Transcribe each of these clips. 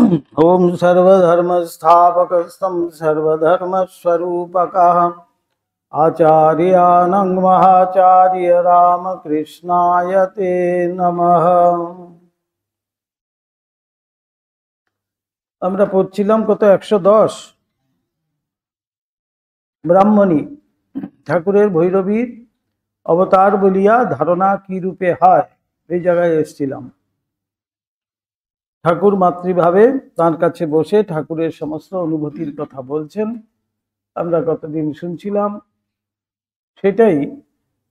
ओम सर्वधर्मस्थापकस्तं सर्वधर्मस्वरूपकः आचार्यानं महाचार्य रामकृष्णाय ते नमः। আমরা পড়ছিলাম কত 110 ব্রাহ্মণী ঠাকুরের ভৈরবীর অবতার বলিয়া ধারণা কি রূপে হয় এই জায়গায় এসেছিলাম। ঠাকুর মাতৃভাবে তার কাছে বসে ঠাকুরের সমস্ত অনুভূতির কথা বলছেন, আমরা কতদিন শুনছিলাম। সেটাই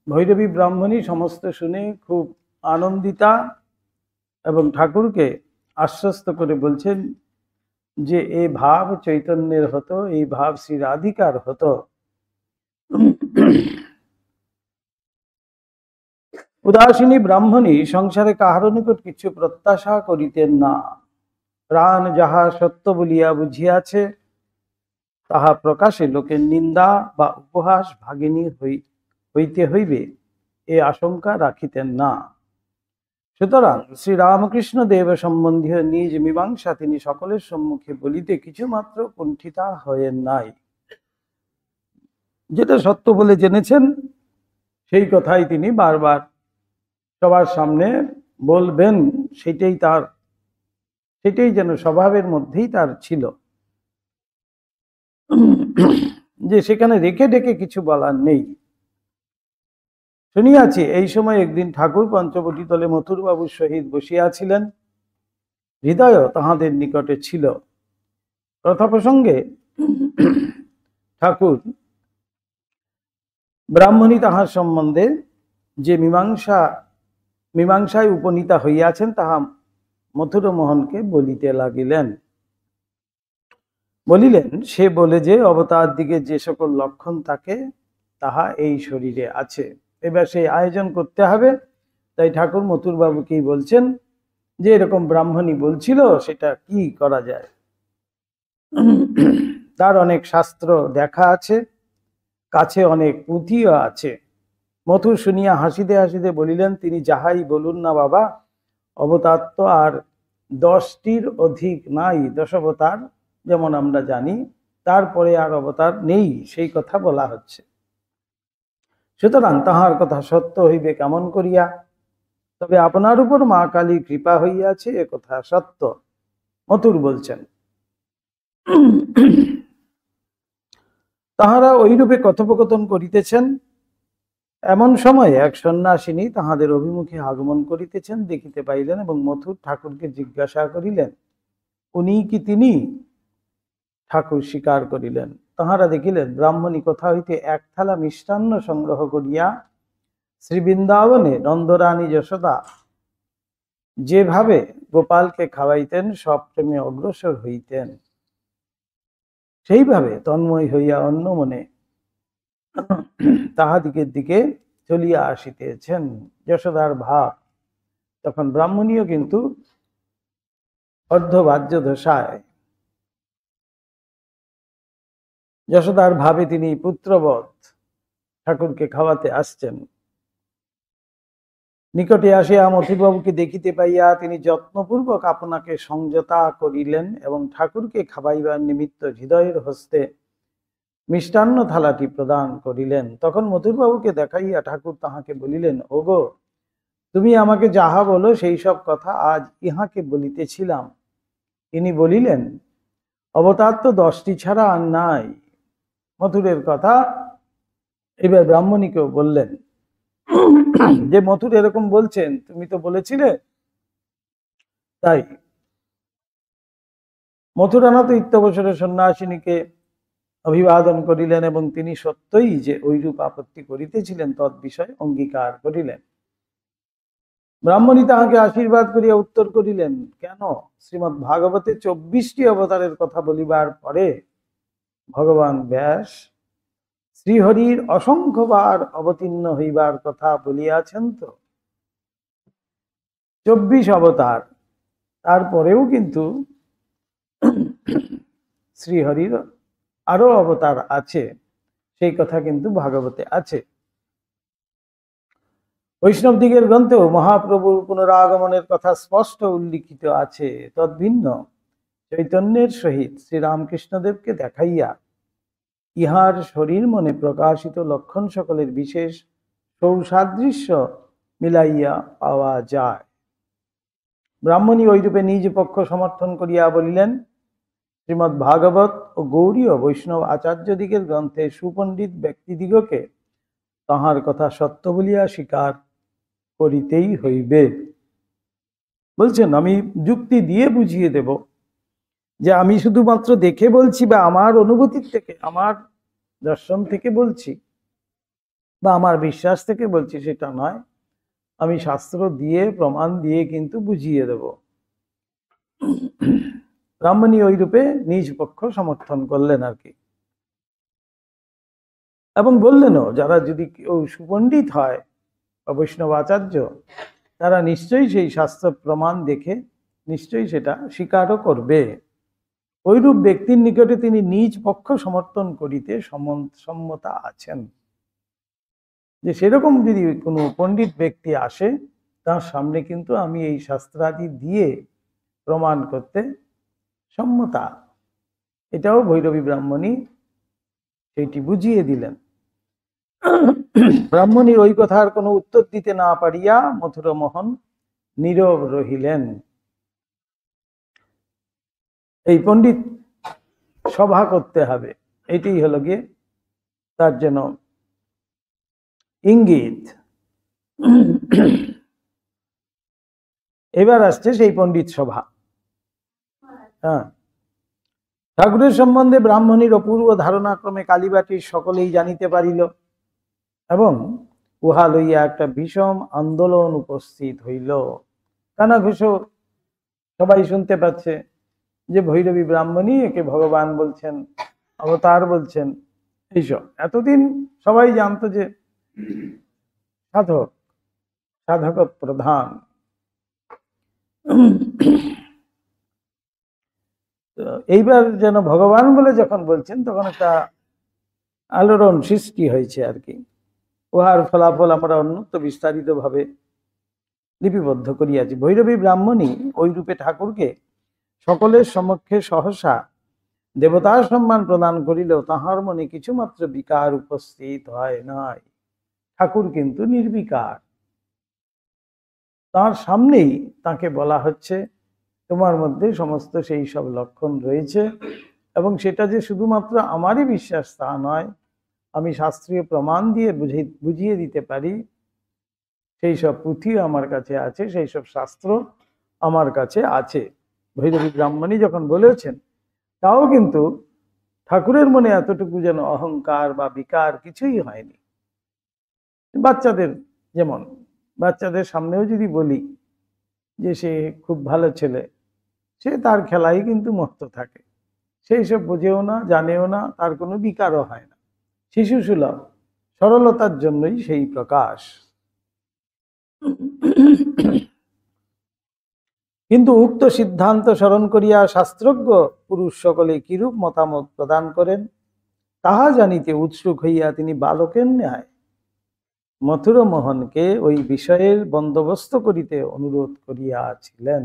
ভৈরবী ব্রাহ্মণী সমস্ত শুনে খুব আনন্দিতা এবং ঠাকুরকে আশ্বস্ত করে বলছেন যে এই ভাব চৈতন্যের হতো, এই ভাব শ্রী রাধিকার হতো। উদাসিনী ব্রাহ্মণী সংসারে কাহার নিকট কিছু প্রত্যাশা করিতেন না। প্রাণ যাহা সত্য বলিয়া বুঝিয়াছে তাহা প্রকাশে লোকের নিন্দা বা উপহাস ভাগিনী হইতে হইবে এ আশঙ্কা রাখিতেন না। সুতরাং শ্রী রামকৃষ্ণ দেব সম্বন্ধীয় নিজ মীমাংসা তিনি সকলের সম্মুখে বলিতে কিছুমাত্র কুণ্ঠিতা হয়েন নাই। যেটা সত্য বলে জেনেছেন সেই কথাই তিনি বারবার সবার সামনে বলবেন, সেটাই যেন স্বভাবের মধ্যেই তার ছিল, যে সেখানে রেখে ঢেকে কিছু বলার নেই। শুনিয়াছি এই সময় একদিন ঠাকুর পঞ্চবটী তলে মথুরবাবুর সহিত বসিয়াছিলেন, হৃদয় তাহাদের নিকটে ছিল। কথা প্রসঙ্গে ঠাকুর ব্রাহ্মণী তাহার সম্বন্ধে যে মীমাংসায় উপনীতা হইয়াছেন তাহা মথুরমোহনকে বলিতে লাগিলেন। বলিলেন, সে বলে যে অবতার দিকে যে সকল লক্ষণ থাকে তাহা এই শরীরে আছে। এবার সেই আয়োজন করতে হবে। তাই ঠাকুর মথুরবাবুকেই বলছেন যে এরকম ব্রাহ্মণী বলছিল, সেটা কি করা যায়। তার অনেক শাস্ত্র দেখা আছে, কাছে অনেক পুঁথিও আছে। মথুর শুনিয়া হাসিতে হাসিতে বলিলেন, তিনি যাহাই বলুন না বাবা, অবতার তো আর 10টির অধিক নাই। 10 অবতার যেমন আমরা জানি, তারপরে আর অবতার নেই, সেই কথা বলা হচ্ছে। সুতরাং তাহার কথা সত্য হইবে কেমন করিয়া? তবে আপনার উপর মা কালীর কৃপা হইয়াছে, এ কথা সত্য। মথুর বলছেন। তাহারা ওইরূপে কথোপকথন করিতেছেন। এমন সময় এক সন্ন্যাসিনী তাহাদের অভিমুখে আগমন করিতেছেন দেখিতে পাইলেন এবং মথুর ঠাকুরকে জিজ্ঞাসা করিলেন, উনি কি তিনি? ঠাকুর স্বীকার করিলেন। তাহারা দেখিলেন ব্রাহ্মণী কোথা হইতে এক থালা মিষ্টান্ন সংগ্রহ করিয়া শ্রী বৃন্দাবনে নন্দরানী যশোদা যেভাবে গোপালকে খাওয়াইতেন সপ্রেমে অগ্রসর হইতেন, সেইভাবে তন্ময় হইয়া অন্য মনে তাহাদিগের দিকে চলিয়া আসিতেছেন। যশোদার ভাব। তখন ব্রাহ্মণীও কিন্তু অর্ধবাহ্য দশায়। যশোদার ভাবে তিনি পুত্রবৎ ঠাকুরকে খাওয়াতে আসছেন। নিকটে আসিয়া মথুরবাবুকে দেখিতে পাইয়া তিনি যত্নপূর্বক আপনাকে সংযতা করিলেন এবং ঠাকুরকে খাওয়াইবার নিমিত্ত হৃদয়ের হস্তে মিষ্টান্ন থালাটি প্রদান করিলেন। তখন মথুরবাবুকে দেখাইয়া ঠাকুর তাহাকে বলিলেন, ওগো, তুমি আমাকে যাহা বলো সেই সব কথা আজ ইহাকে বলিতেছিলাম। তিনি বলিলেন, অবতার তো 10টি ছাড়া আর নাই। মথুরের কথা এবার ব্রাহ্মণীকেও বললেন যে মথুর এরকম বলছেন, তুমি তো বলেছিলে। তাই মথুরানাথ ইত্যবসরে সন্ন্যাসিনীকে অভিবাদন করিলেন এবং তিনি সত্যই যে ঐরূপ আপত্তি করিতেছিলেন তৎ বিষয় অঙ্গীকার করিলেন। ব্রাহ্মণী তাহাকে আশীর্বাদ করিয়া উত্তর করিলেন, কেন? শ্রীমৎ ভাগবতে 24টি অবতারের কথা বলিবার পরে ভগবান ব্যাস শ্রীহরির অসংখ্যবার অবতীর্ণ হইবার কথা বলিয়াছেন। তো 24 অবতার, তারপরেও কিন্তু শ্রীহরির আরো অবতার আছে, সেই কথা কিন্তু ভাগবতে আছে। বৈষ্ণব দিগের গ্রন্থেও মহাপ্রভুর পুনরাগমনের কথা স্পষ্ট উল্লিখিত আছে। তদ্ভিন্ন চৈতন্যের সহিত শ্রীরামকৃষ্ণদেবকে দেখাইয়া ইহার শরীর মনে প্রকাশিত লক্ষণ সকলের বিশেষ সৌসাদৃশ্য মিলাইয়া পাওয়া যায়। ব্রাহ্মণী ওইরূপে নিজ পক্ষ সমর্থন করিয়া বলিলেন, শ্রীমদ্ ভাগবত ও গৌড়ীয় বৈষ্ণব আচার্যদিগের গ্রন্থে সুপণ্ডিত ব্যক্তিদিগকে তাহার কথা সত্য বলিয়া স্বীকার করিতেই হইবে। বলছেন, আমি যুক্তি দিয়ে বুঝিয়ে দেব যে আমি শুধুমাত্র দেখে বলছি বা আমার অনুভূতির থেকে, আমার দর্শন থেকে বলছি বা আমার বিশ্বাস থেকে বলছি সেটা নয়, আমি শাস্ত্র দিয়ে প্রমাণ দিয়ে কিন্তু বুঝিয়ে দেব। ব্রাহ্মণী ওই রূপে নিজ পক্ষ সমর্থন করলেন আর কি, এবং বললেনও যারা যদি কেউ সুপণ্ডিত হয় বা বৈষ্ণব আচার্য, তারা নিশ্চয়ই সেই শাস্ত্র প্রমাণ দেখে নিশ্চয়ই সেটা স্বীকারও করবে। ওইরূপ ব্যক্তির নিকটে তিনি নিজ পক্ষ সমর্থন করিতে সম্মতা আছেন। যে সেরকম যদি কোনো পণ্ডিত ব্যক্তি আসে, তার সামনে কিন্তু আমি এই শাস্ত্রাদি দিয়ে প্রমাণ করতে সম্মতা। এটাও ভৈরবী ব্রাহ্মণী সেইটি বুঝিয়ে দিলেন। ব্রাহ্মণীর ওই কথার কোনো উত্তর দিতে না পারিয়া মথুরমোহন নীরব রহিলেন। এই পণ্ডিত সভা করতে হবে, এটাই হলো গিয়ে তার যেন ইঙ্গিত। এবার আসছে সেই পণ্ডিত সভা। হ্যাঁ, ঠাকুরের সম্বন্ধে ব্রাহ্মণীর অপূর্ব ধারণাক্রমে কালীবাটির সকলেই জানিতে পারিল, এবং উহা লইয়া একটা বিষম আন্দোলন উপস্থিত হইল। কানাঘুষো সবাই শুনতে পাচ্ছে যে ভৈরবী ব্রাহ্মণী একে ভগবান বলছেন, অবতার বলছেন, এইসব। এতদিন সবাই জানতো যে সাধক, সাধক প্রধান। এইবার যেন ভগবান বলে যখন বলছেন, তখন একটা আলোড়ন সৃষ্টি হয়েছে আর কি। উহার ফলাফল আমরা অন্যত্র বিস্তারিত ভাবে লিপিবদ্ধ করিয়াছি। ভৈরবী ব্রাহ্মণী ওই রূপে ঠাকুরকে সকলের সমক্ষে সহসা দেবতার সম্মান প্রদান করিলেও তাহার মনে কিছুমাত্র বিকার উপস্থিত হয় নাই। ঠাকুর কিন্তু নির্বিকার। তার সামনেই তাকে বলা হচ্ছে, তোমার মধ্যে সমস্ত সেই সব লক্ষণ রয়েছে, এবং সেটা যে শুধুমাত্র আমারই বিশ্বাস তা নয়, আমি শাস্ত্রীয় প্রমাণ দিয়ে বুঝিয়ে দিতে পারি। সেই সব পুঁথি আমার কাছে আছে, সেই সব শাস্ত্র আমার কাছে আছে। ভৈরবী ব্রাহ্মণী যখন বলেছেন, তাও কিন্তু ঠাকুরের মনে এতটুকু যেন অহংকার বা বিকার কিছুই হয়নি। বাচ্চাদের যেমন, বাচ্চাদের সামনেও যদি বলি যে সে খুব ভালো ছেলে, সে তার খেলাই কিন্তু মস্ত থাকে, সেই সব বোঝেও না, জানেও না, তার কোনো বিকারও হয় না। শিশু সুলভ সরলতার জন্যই সেই প্রকাশ। কিন্তু উক্ত সিদ্ধান্ত স্মরণ করিয়া শাস্ত্রজ্ঞ পুরুষ সকলে কিরূপ মতামত প্রদান করেন তাহা জানিতে উৎসুক হইয়া তিনি বালকের ন্যায় মথুরমোহনকে ওই বিষয়ের বন্দোবস্ত করিতে অনুরোধ করিয়াছিলেন।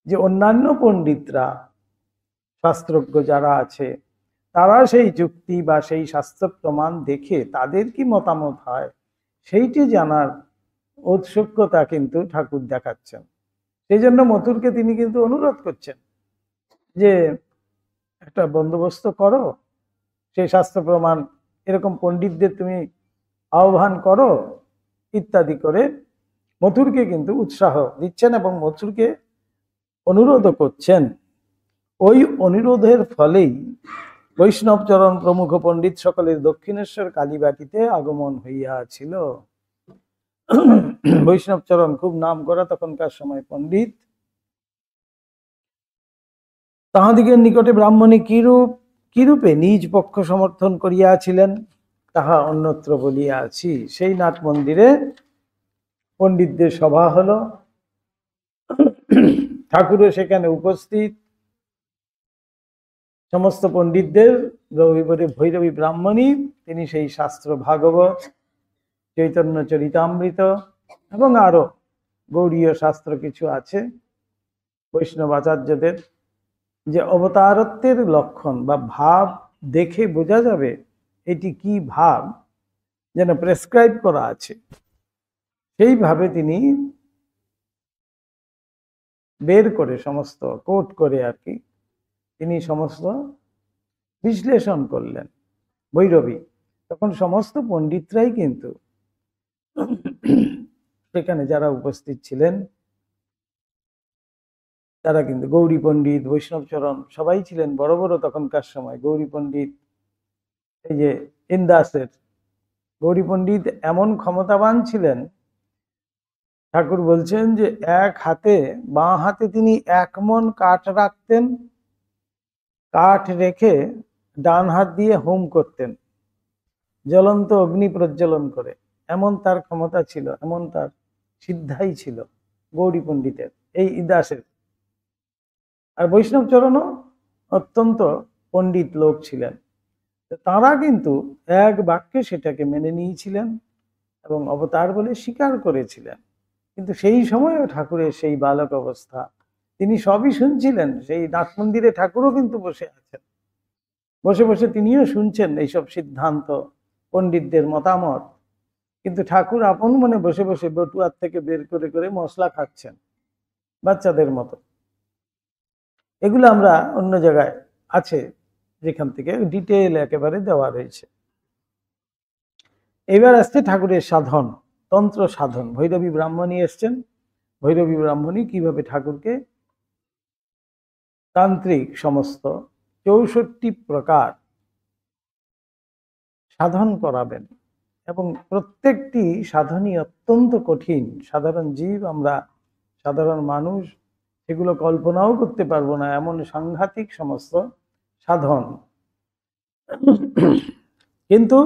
যে অন্যান্য পণ্ডিতরা, শাস্ত্রজ্ঞ যারা আছে, তারা সেই যুক্তি বা সেই শাস্ত্র প্রমাণ দেখে তাদের কি মতামত হয় সেইটি জানার ঔৎসুক্যতা কিন্তু ঠাকুর দেখাচ্ছেন। সেই জন্য মথুরকে তিনি কিন্তু অনুরোধ করছেন যে একটা বন্দোবস্ত করো, সেই শাস্ত্র প্রমাণ এরকম পণ্ডিতদের তুমি আহ্বান করো ইত্যাদি করে মথুরকে কিন্তু উৎসাহ দিচ্ছেন এবং মথুরকে অনুরোধ করছেন। ওই অনুরোধের ফলেই বৈষ্ণবচরণ প্রমুখ পণ্ডিত সকলের দক্ষিণেশ্বর কালীবাটিতে আগমন হইয়াছিল। বৈষ্ণবচরণ খুব নাম করা তখনকার সময় পণ্ডিত। তাহাদিগের নিকটে ব্রাহ্মণী কিরূপে নিজ পক্ষ সমর্থন করিয়াছিলেন তাহা অন্যত্র বলিয়াছি। সেই নাট মন্দিরে পণ্ডিতদের সভা হলো, ঠাকুরও সেখানে উপস্থিত। সমস্ত পণ্ডিতদের ভৈরবী ব্রাহ্মণী তিনি সেই শাস্ত্র ভাগবত, চৈতন্য চরিতামৃত এবং আরো গৌড়ীয় শাস্ত্র কিছু আছে বৈষ্ণব আচার্যদের, যে অবতারত্বের লক্ষণ বা ভাব দেখে বোঝা যাবে এটি কি ভাব, যেন প্রেসক্রাইব করা আছে, সেইভাবে তিনি বের করে সমস্ত কোট করে আর কি তিনি সমস্ত বিশ্লেষণ করলেন ভৈরবী। তখন সমস্ত পণ্ডিতরাই কিন্তু সেখানে যারা উপস্থিত ছিলেন তারা কিন্তু গৌরী পণ্ডিত, বৈষ্ণবচরণ সবাই ছিলেন বড় বড় তখনকার সময়। গৌরী পণ্ডিত, এই যে ইন্দাসের গৌরী পণ্ডিত এমন ক্ষমতাবান ছিলেন, ঠাকুর বলছেন যে এক হাতে, বাঁ হাতে তিনি 1 মণ কাঠ রাখতেন, কাঠ রেখে ডান হাত দিয়ে হোম করতেন, জ্বলন্ত অগ্নি প্রজ্বলন করে। এমন তার ক্ষমতা ছিল, এমন তার সিদ্ধাই ছিল গৌরী পণ্ডিতের, এই ইদাসের। আর বৈষ্ণবচরণও অত্যন্ত পণ্ডিত লোক ছিলেন। তারা কিন্তু এক বাক্যে সেটাকে মেনে নিয়েছিলেন এবং অবতার বলে স্বীকার করেছিলেন। কিন্তু সেই সময়ও ঠাকুরের সেই বালক অবস্থা, তিনি সবই শুনছিলেন। সেই নাট মন্দিরে ঠাকুরও কিন্তু বসে আছেন, বসে বসে তিনিও শুনছেন এইসব সিদ্ধান্ত, পণ্ডিতদের মতামত। কিন্তু ঠাকুর আপন মনে বসে বসে বটুয়ার থেকে বের করে করে মশলা খাচ্ছেন বাচ্চাদের মতো। এগুলো আমরা অন্য জায়গায় আছে, যেখান থেকে ডিটেইল একেবারে দেওয়া রয়েছে। এবার আসছে ঠাকুরের সাধন, তন্ত্র সাধন। ভৈরবী ব্রাহ্মণী এসছেন, ভৈরবী ব্রাহ্মণী কিভাবে ঠাকুরকে তান্ত্রিক সমস্ত 64 প্রকার সাধন করাবেন, এবং প্রত্যেকটি সাধনই অত্যন্ত কঠিন। সাধারণ জীব, আমরা সাধারণ মানুষ সেগুলো কল্পনাও করতে পারবো না, এমন সাংঘাতিক সমস্ত সাধন। কিন্তু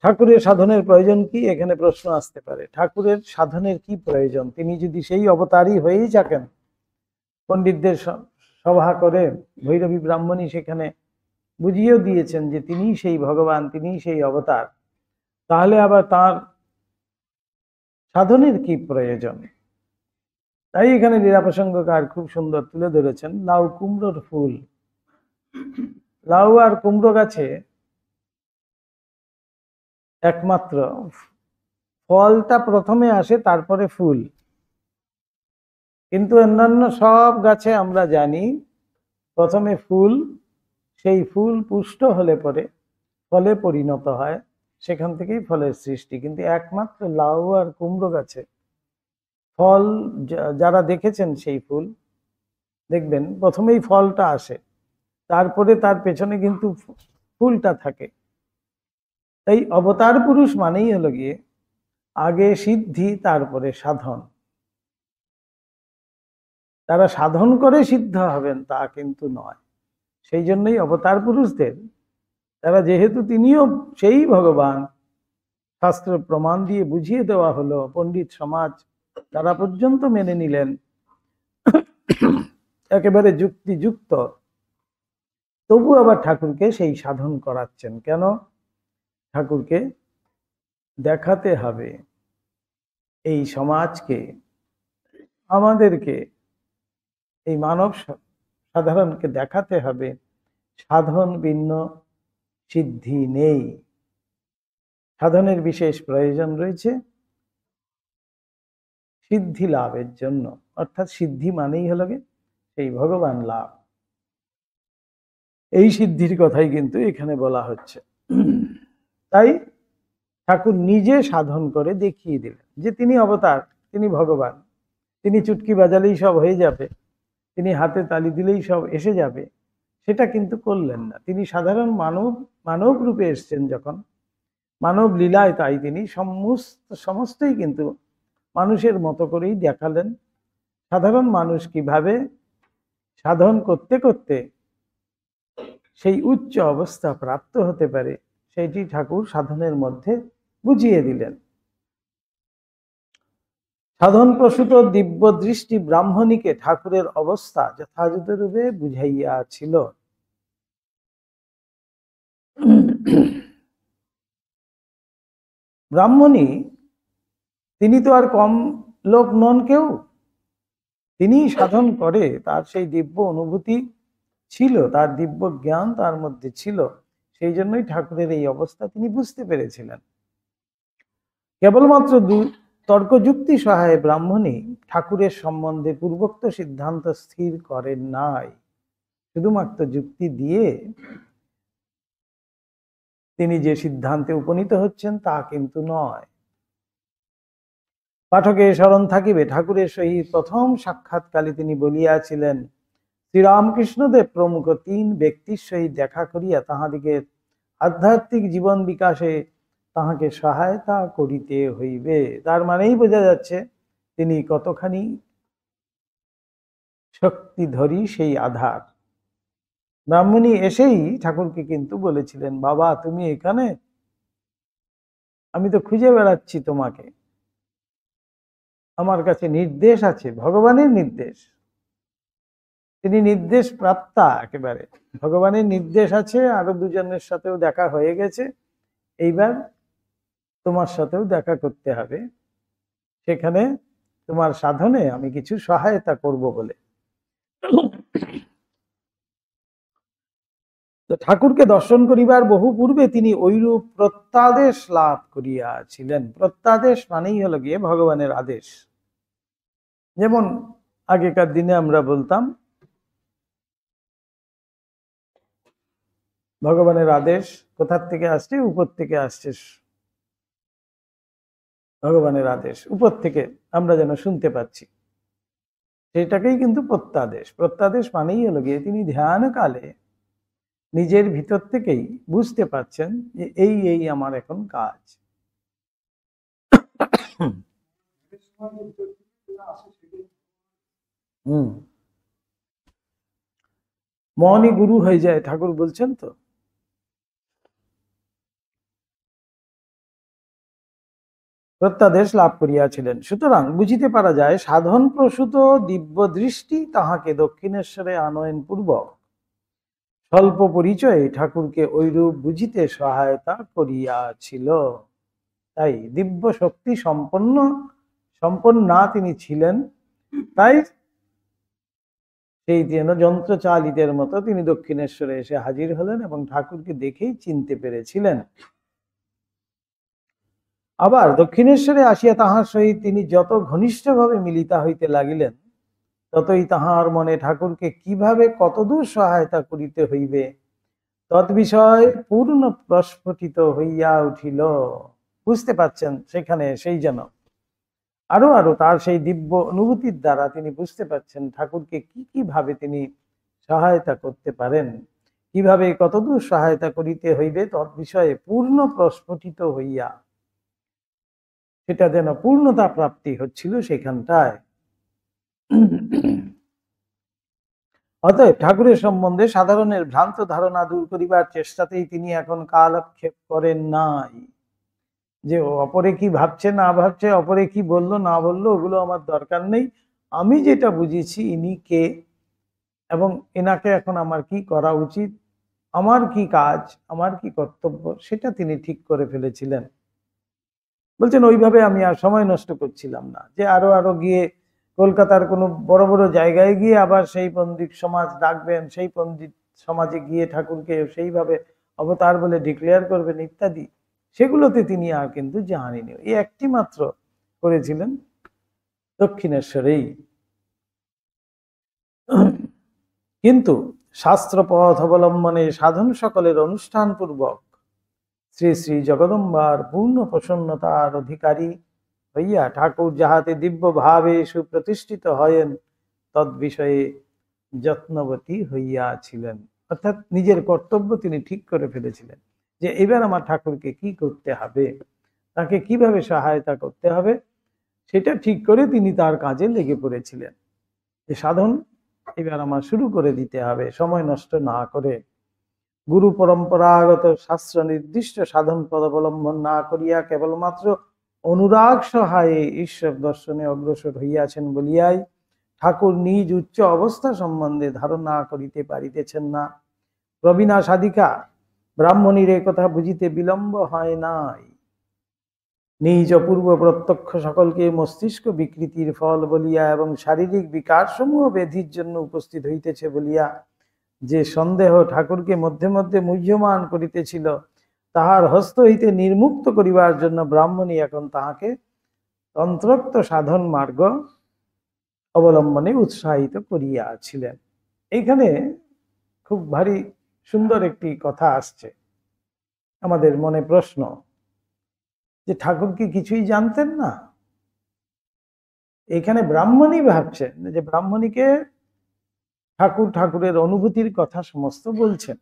ঠাকুরের সাধনের প্রয়োজন কি, এখানে প্রশ্ন আসতে পারে। ঠাকুরের সাধনের কি প্রয়োজন? তিনি যদি সেই অবতারই হয়েই থাকেন, পণ্ডিতদের সভা করে ভৈরবী ব্রাহ্মণী সেখানে বুঝিয়েও দিয়েছেন যে তিনিই সেই ভগবান, তিনিই সেই অবতার, তাহলে আবার তার সাধনের কি প্রয়োজন? তাই এখানে লীলাপ্রসঙ্গকার খুব সুন্দর তুলে ধরেছেন লাউ কুমড়োর ফুল। লাউ আর কুমড়ো গাছে একমাত্র ফলটা প্রথমে আসে, তারপরে ফুল। কিন্তু অন্যান্য সব গাছে আমরা জানি প্রথমে ফুল, সেই ফুল পুষ্ট হলে পরে ফলে পরিণত হয়, সেখান থেকেই ফলের সৃষ্টি। কিন্তু একমাত্র লাউ আর কুমড়ো গাছে ফল, যারা দেখেছেন সেই ফুল দেখবেন প্রথমেই ফলটা আসে, তারপরে তার পেছনে কিন্তু ফুলটা থাকে। তাই অবতার পুরুষ মানেই হলো গিয়ে আগে সিদ্ধি তারপরে সাধন। তারা সাধন করে সিদ্ধ হবেন তা কিন্তু নয়। সেই জন্যই অবতার পুরুষদের, তারা যেহেতু তিনিও সেই ভগবান, শাস্ত্র প্রমাণ দিয়ে বুঝিয়ে দেওয়া হলো, পণ্ডিত সমাজ তারা পর্যন্ত মেনে নিলেন, একেবারে যুক্তিযুক্ত, তবু আবার ঠাকুরকে সেই সাধন করাচ্ছেন কেন? ঠাকুরকে দেখাতে হবে এই সমাজকে, আমাদেরকে, এই মানব সাধারণকে দেখাতে হবে সাধন ভিন্ন সিদ্ধি নেই। সাধনের বিশেষ প্রয়োজন রয়েছে সিদ্ধি লাভের জন্য, অর্থাৎ সিদ্ধি মানেই হলো সেই ভগবান লাভ। এই সিদ্ধির কথাই কিন্তু এখানে বলা হচ্ছে। তাই ঠাকুর নিজে সাধন করে দেখিয়ে দিলেন যে তিনি অবতার, তিনি ভগবান, তিনি চুটকি বাজালেই সব হয়ে যাবে, তিনি হাতে তালি দিলেই সব এসে যাবে, সেটা কিন্তু করলেন না। তিনি সাধারণ মানব রূপে এসছেন যখন, মানব লীলায়, তাই তিনি সমস্তই কিন্তু মানুষের মতো করেই দেখালেন। সাধারণ মানুষ কিভাবে সাধন করতে করতে সেই উচ্চ অবস্থা প্রাপ্ত হতে পারে, সেইটি ঠাকুর সাধনের মধ্যে বুঝিয়ে দিলেন। সাধন প্রসূত দিব্য দৃষ্টি ব্রাহ্মণীকে ঠাকুরের অবস্থা যথাযথরূপে বুঝাইয়াছিল। ব্রাহ্মণী তিনি তো আর কম লোক নন কেউ, তিনি সাধন করে তার সেই দিব্য অনুভূতি ছিল, তার দিব্য জ্ঞান তার মধ্যে ছিল, সেই জন্যই ঠাকুরের এই অবস্থা তিনি বুঝতে পেরেছিলেন। কেবলমাত্র তর্কযুক্তি সহায়ে ব্রাহ্মণী ঠাকুরের সম্বন্ধে পূর্বোক্ত সিদ্ধান্ত স্থির করেন নাই। শুধুমাত্র যুক্তি দিয়ে তিনি যে সিদ্ধান্তে উপনীত হচ্ছেন তা কিন্তু নয়। পাঠকে স্মরণ থাকিবে, ঠাকুরের সহিত প্রথম সাক্ষাৎকালে তিনি বলিয়াছিলেন, শ্রীরামকৃষ্ণদেব প্রমুখ 3 ব্যক্তির সহিত দেখা করিয়া তাহাদিগের আধ্যাত্মিক জীবন বিকাশে তাহাকে সহায়তা করিতে হইবে। তার মানেই বোঝা যাচ্ছে তিনি কতখানি শক্তিধরী সেই আধার। ব্রাহ্মণী এসেই ঠাকুরকে কিন্তু বলেছিলেন, বাবা তুমি এখানে, আমি তো খুঁজে বেড়াচ্ছি তোমাকে, আমার কাছে নির্দেশ আছে, ভগবানের নির্দেশ। তিনি নির্দেশ প্রাপ্তা একেবারে, ভগবানের নির্দেশ আছে, আরো 2 জনের সাথেও দেখা হয়ে গেছে, এইবার তোমার সাথেও দেখা করতে হবে, সেখানে তোমার সাধনে আমি কিছু সহায়তা করব বলে। তো ঠাকুরকে দর্শন করিবার বহু পূর্বে তিনি ঐরূপ প্রত্যাদেশ লাভ করিয়াছিলেন। প্রত্যাদেশ মানেই হলো গিয়ে ভগবানের আদেশ। যেমন আগেকার দিনে আমরা বলতাম ভগবানের আদেশ কোথার থেকে আসছে, উপর থেকে আসছে, ভগবানের আদেশ উপর থেকে আমরা যেন শুনতে পাচ্ছি, সেটাকেই কিন্তু প্রত্যাদেশ। প্রত্যাদেশ মানেই হলো গিয়ে তিনি ধ্যান কালে নিজের ভিতর থেকেই বুঝতে পাচ্ছেন যে এই এই আমার এখন কাজ। মনই গুরু হয়ে যায়, ঠাকুর বলছেন তো। প্রত্যাদেশ লাভ করিয়াছিলেন। সুতরাং বুঝিতে পারা যায় সাধন প্রসূত দিব্য দৃষ্টি তাহাকে দক্ষিণেশ্বরে আনয়ন পূর্বক স্বল্প পরিচয়ে ঠাকুরকে ঐরূপ বুঝিতে সহায়তা করিয়াছিল। তাই দিব্য শক্তি সম্পন্না তিনি ছিলেন, তাই সেই যেন যন্ত্রচালিতের মতো তিনি দক্ষিণেশ্বরে এসে হাজির হলেন এবং ঠাকুরকে দেখেই চিনতে পেরেছিলেন। আবার দক্ষিণেশ্বরে আসিয়া তাহার সহিত তিনি যত ঘনিষ্ঠভাবে মিলিতা হইতে লাগিলেন, ততই তাহার মনে ঠাকুরকে কিভাবে কতদূর সহায়তা করিতে হইবে তৎবিষয় পূর্ণ প্রস্ফুটিত হইয়া উঠিল। বুঝতে পাচ্ছেন সেখানে সেই যেন আরো আরো তার সেই দিব্য অনুভূতির দ্বারা তিনি বুঝতে পাচ্ছেন ঠাকুরকে কি ভাবে তিনি সহায়তা করতে পারেন, কিভাবে কতদূর সহায়তা করিতে হইবে তৎবিষয়ে পূর্ণ প্রস্ফুটিত হইয়া সেটা যেন পূর্ণতা প্রাপ্তি হচ্ছিল সেখানটায়। অতএব ঠাকুরের সম্বন্ধে সাধারণের ভ্রান্ত ধারণা দূর করিবার চেষ্টাতেই তিনি এখন কালক্ষেপ করেন নাই। যে অপরে কি ভাবছে না ভাবছে, অপরে কি বললো না বললো, ওগুলো আমার দরকার নেই। আমি যেটা বুঝেছি ইনি কে এবং এনাকে এখন আমার কি করা উচিত, আমার কি কাজ, আমার কি কর্তব্য, সেটা তিনি ঠিক করে ফেলেছিলেন। বলছেন ওইভাবে আমি আর সময় নষ্ট করছিলাম না, যে আরো আরো গিয়ে কলকাতার কোনো বড় বড় জায়গায় গিয়ে আবার সেই পণ্ডিত সমাজ ডাকবেন, সেই পণ্ডিত সমাজে গিয়ে ঠাকুরকে সেইভাবে অবতার বলে ডিক্লেয়ার করবেন ইত্যাদি, সেগুলোতে তিনি আর কিন্তু জানেনি। এই একটি মাত্র করেছিলেন দক্ষিণেশ্বরেই। কিন্তু শাস্ত্র পথ অবলম্বনে সাধন সকলের অনুষ্ঠান পূর্বক শ্রী শ্রী জগদম্বার পূর্ণ প্রসন্নতার অধিকারী হইয়া ঠাকুর যাহাতে দিব্য ভাবে সুপ্রতিষ্ঠিত হয়েন তদ বিষয়ে যত্নবতী হইয়াছিলেন। অর্থাৎ নিজের কর্তব্য তিনি ঠিক করে ফেলেছিলেন যে এবার আমার ঠাকুরকে কি করতে হবে, তাকে কিভাবে সহায়তা করতে হবে, সেটা ঠিক করে তিনি তার কাজে লেগে পড়েছিলেন। যে সাধন এবার আমার শুরু করে দিতে হবে, সময় নষ্ট না করে। গুরু পরম্পরাগত শাস্ত্র নির্দিষ্ট সাধন পদ অবলম্বন না করিয়া কেবলমাত্র অনুরাগ সহায়ে ঈশ্বর দর্শনে অগ্রসর হইয়াছেন বলিয়াই ঠাকুর নিজ উচ্চ অবস্থা সম্বন্ধে ধারণা করিতে পারিতেছেন না। প্রবীণা সাধিকা ব্রাহ্মণীর এ কথা বুঝিতে বিলম্ব হয় নাই। নিজ অপূর্ব প্রত্যক্ষ সকলকে মস্তিষ্ক বিকৃতির ফল বলিয়া এবং শারীরিক বিকারসমূহ ব্যাধির জন্য উপস্থিত হইতেছে বলিয়া যে সন্দেহ ঠাকুরকে মধ্যে মধ্যে মুহ্যমান করিতেছিল, তাহার হস্ত হইতে নির্মুক্ত করিবার জন্য ব্রাহ্মণী এখন তাহাকে তন্ত্রোক্ত সাধন মার্গ অবলম্বনে উৎসাহিত করিয়াছিলেন। এইখানে খুব ভারী সুন্দর একটি কথা আসছে, আমাদের মনে প্রশ্ন যে ঠাকুর কি কিছুই জানতেন না? এখানে ব্রাহ্মণী ভাবছেন যে ব্রাহ্মণীকে ঠাকুর ঠাকুরের অনুভূতির কথা সমস্ত বলছেন,